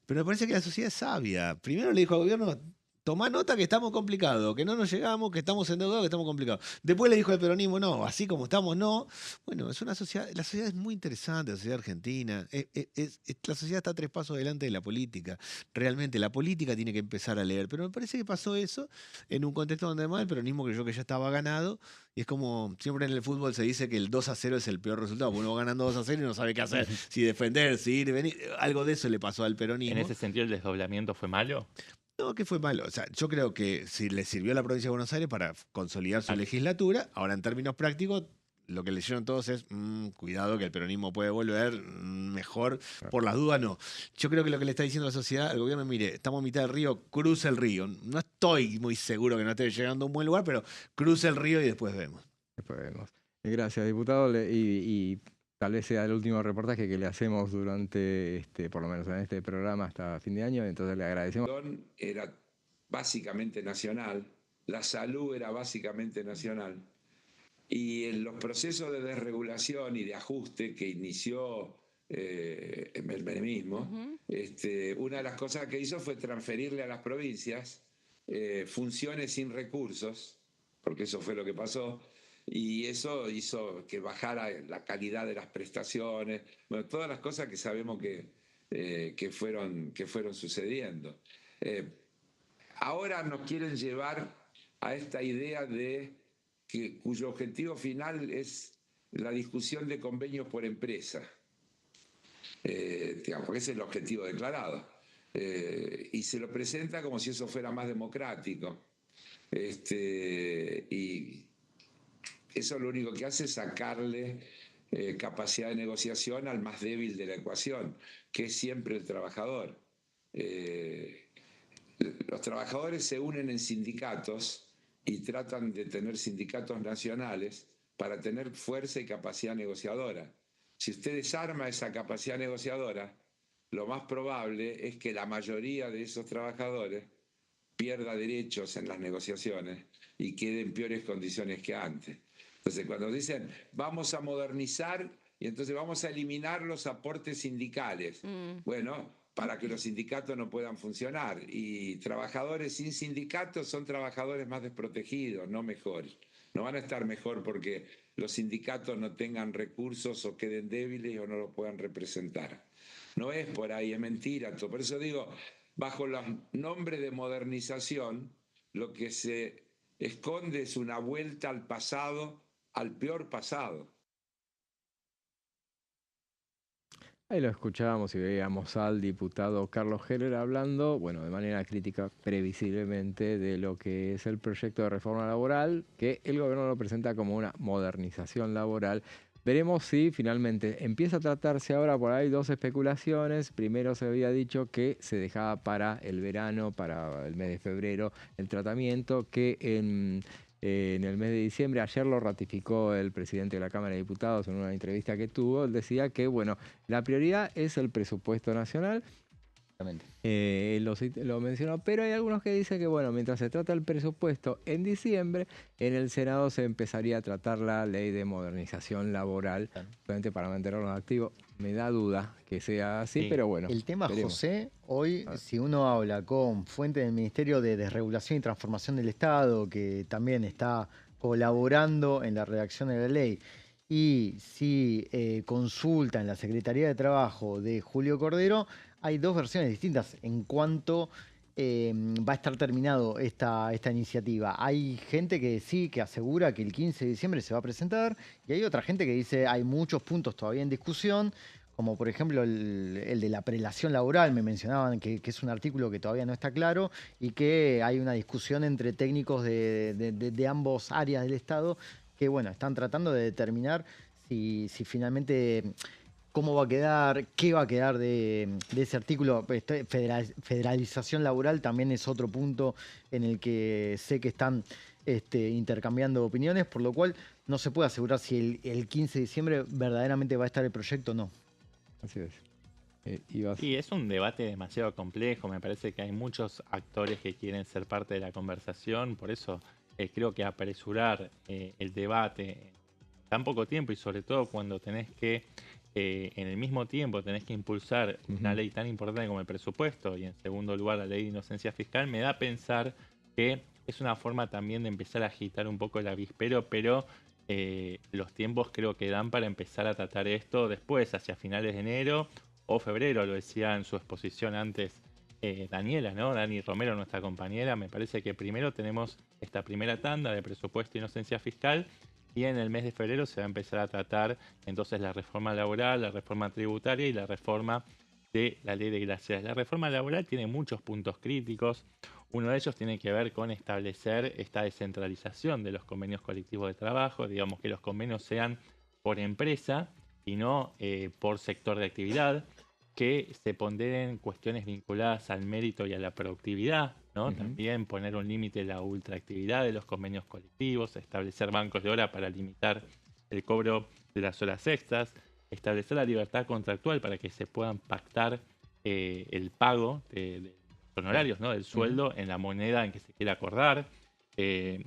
Pero me parece que la sociedad es sabia. Primero le dijo al gobierno, tomá nota que estamos complicados, que no nos llegamos, que estamos endeudados, que estamos complicados. Después le dijo al peronismo, no, así como estamos, no. Bueno, es una sociedad, la sociedad es muy interesante, la sociedad argentina. La sociedad está a 3 pasos delante de la política. Realmente, la política tiene que empezar a leer. Pero me parece que pasó eso en un contexto donde además el peronismo creyó que ya estaba ganado. Y es como, siempre en el fútbol se dice que el 2-0 es el peor resultado. Uno va ganando 2-0 y no sabe qué hacer. Si defender, si ir, venir. Algo de eso le pasó al peronismo. ¿En ese sentido el desdoblamiento fue malo? No, que fue malo. O sea, yo creo que si le sirvió a la provincia de Buenos Aires para consolidar su legislatura, ahora en términos prácticos, lo que leyeron todos es, cuidado que el peronismo puede volver, mejor, por las dudas no. Yo creo que lo que le está diciendo la sociedad al gobierno, mire, estamos a mitad del río, cruce el río. No estoy muy seguro que no esté llegando a un buen lugar, pero cruce el río y después vemos. Después vemos. Gracias, diputado. Y tal vez sea el último reportaje que le hacemos durante, por lo menos en este programa hasta fin de año, entonces le agradecemos. Era básicamente nacional, la salud era básicamente nacional, y en los procesos de desregulación y de ajuste que inició el menemismo, una de las cosas que hizo fue transferirle a las provincias funciones sin recursos, porque eso fue lo que pasó. Y eso hizo que bajara la calidad de las prestaciones, bueno, todas las cosas que sabemos que fueron sucediendo. Ahora nos quieren llevar a esta idea cuyo objetivo final es la discusión de convenios por empresa. Porque ese es el objetivo declarado. Y se lo presenta como si eso fuera más democrático. Y eso lo único que hace es sacarle capacidad de negociación al más débil de la ecuación, que es siempre el trabajador. Los trabajadores se unen en sindicatos y tratan de tener sindicatos nacionales para tener fuerza y capacidad negociadora. Si usted desarma esa capacidad negociadora, lo más probable es que la mayoría de esos trabajadores pierda derechos en las negociaciones y quede en peores condiciones que antes. Entonces, cuando dicen vamos a modernizar y entonces vamos a eliminar los aportes sindicales, bueno, para que los sindicatos no puedan funcionar. Y trabajadores sin sindicatos son trabajadores más desprotegidos, no mejores. No van a estar mejor porque los sindicatos no tengan recursos o queden débiles o no los puedan representar. No es por ahí, es mentira. Por eso digo, bajo los nombres de modernización, lo que se esconde es una vuelta al pasado, al peor pasado. Ahí lo escuchábamos y veíamos al diputado Carlos Heller hablando, bueno, de manera crítica, previsiblemente, de lo que es el proyecto de reforma laboral, que el gobierno lo presenta como una modernización laboral. Veremos si finalmente empieza a tratarse ahora, por ahí 2 especulaciones. Primero se había dicho que se dejaba para el verano, para el mes de febrero, el tratamiento, que en el mes de diciembre, ayer lo ratificó el presidente de la Cámara de Diputados en una entrevista que tuvo. Él decía que, bueno, la prioridad es el presupuesto nacional. Lo mencionó, pero hay algunos que dicen que, bueno, mientras se trata el presupuesto en diciembre, en el Senado se empezaría a tratar la ley de modernización laboral, solamente para mantenerlos activos. Me da duda que sea así, pero bueno. El tema, veremos. José, hoy, si uno habla con fuentes del Ministerio de Desregulación y Transformación del Estado, que también está colaborando en la redacción de la ley, y si consulta en la Secretaría de Trabajo de Julio Cordero, hay 2 versiones distintas en cuanto va a estar terminado esta iniciativa. Hay gente que sí, que asegura que el 15 de diciembre se va a presentar, y hay otra gente que dice hay muchos puntos todavía en discusión, como por ejemplo el de la prelación laboral. Me mencionaban que es un artículo que todavía no está claro y que hay una discusión entre técnicos de ambos áreas del Estado que, bueno, están tratando de determinar si finalmente cómo va a quedar, qué va a quedar de ese artículo. Federalización laboral también es otro punto en el que sé que están intercambiando opiniones, por lo cual no se puede asegurar si el 15 de diciembre verdaderamente va a estar el proyecto o no. Así es. Y es un debate demasiado complejo. Me parece que hay muchos actores que quieren ser parte de la conversación. Por eso creo que apresurar el debate en tan poco tiempo, y sobre todo cuando tenés que, en el mismo tiempo, tenés que impulsar una ley tan importante como el presupuesto y en segundo lugar la ley de inocencia fiscal, me da a pensar que es una forma también de empezar a agitar un poco el avispero, pero los tiempos creo que dan para empezar a tratar esto después, hacia finales de enero o febrero. Lo decía en su exposición antes Daniela, ¿no? Dani Romero, nuestra compañera. Me parece que primero tenemos esta primera tanda de presupuesto e inocencia fiscal, y en el mes de febrero se va a empezar a tratar entonces la reforma laboral, la reforma tributaria y la reforma de la ley de gracias. La reforma laboral tiene muchos puntos críticos. Uno de ellos tiene que ver con establecer esta descentralización de los convenios colectivos de trabajo, digamos que los convenios sean por empresa y no por sector de actividad, que se ponderen cuestiones vinculadas al mérito y a la productividad, ¿no? También poner un límite a la ultraactividad de los convenios colectivos, establecer bancos de hora para limitar el cobro de las horas extras, establecer la libertad contractual para que se puedan pactar el pago de honorarios, ¿no? Del sueldo en la moneda en que se quiera acordar.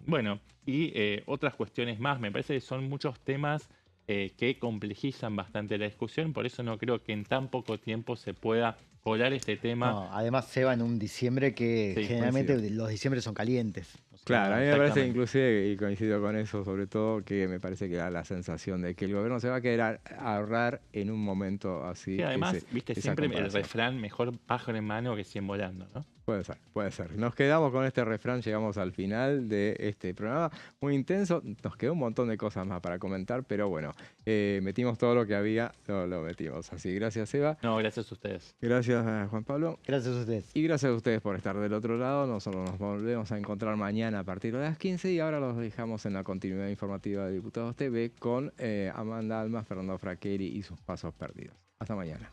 Bueno, y otras cuestiones más. Me parece que son muchos temas que complejizan bastante la discusión, por eso no creo que en tan poco tiempo se pueda colar este tema. No, además se va en un diciembre que Sí, generalmente coincido. los diciembres son calientes. Claro, a mí me parece inclusive, y coincido con eso, sobre todo que me parece que da la sensación de que el gobierno se va a querer ahorrar en un momento así. Y además, viste, siempre el refrán, mejor pájaro en mano que 100 volando, ¿no? Puede ser, puede ser. Nos quedamos con este refrán, llegamos al final de este programa muy intenso. Nos quedó un montón de cosas más para comentar, pero bueno, metimos todo lo que había, lo metimos. Así, gracias Eva. No, gracias a ustedes. Gracias Juan Pablo. Gracias a ustedes. Y gracias a ustedes por estar del otro lado. Nosotros nos volvemos a encontrar mañana a partir de las 15 y ahora los dejamos en la continuidad informativa de Diputados TV con Amanda Alma, Fernando Fraqueri y sus pasos perdidos. Hasta mañana.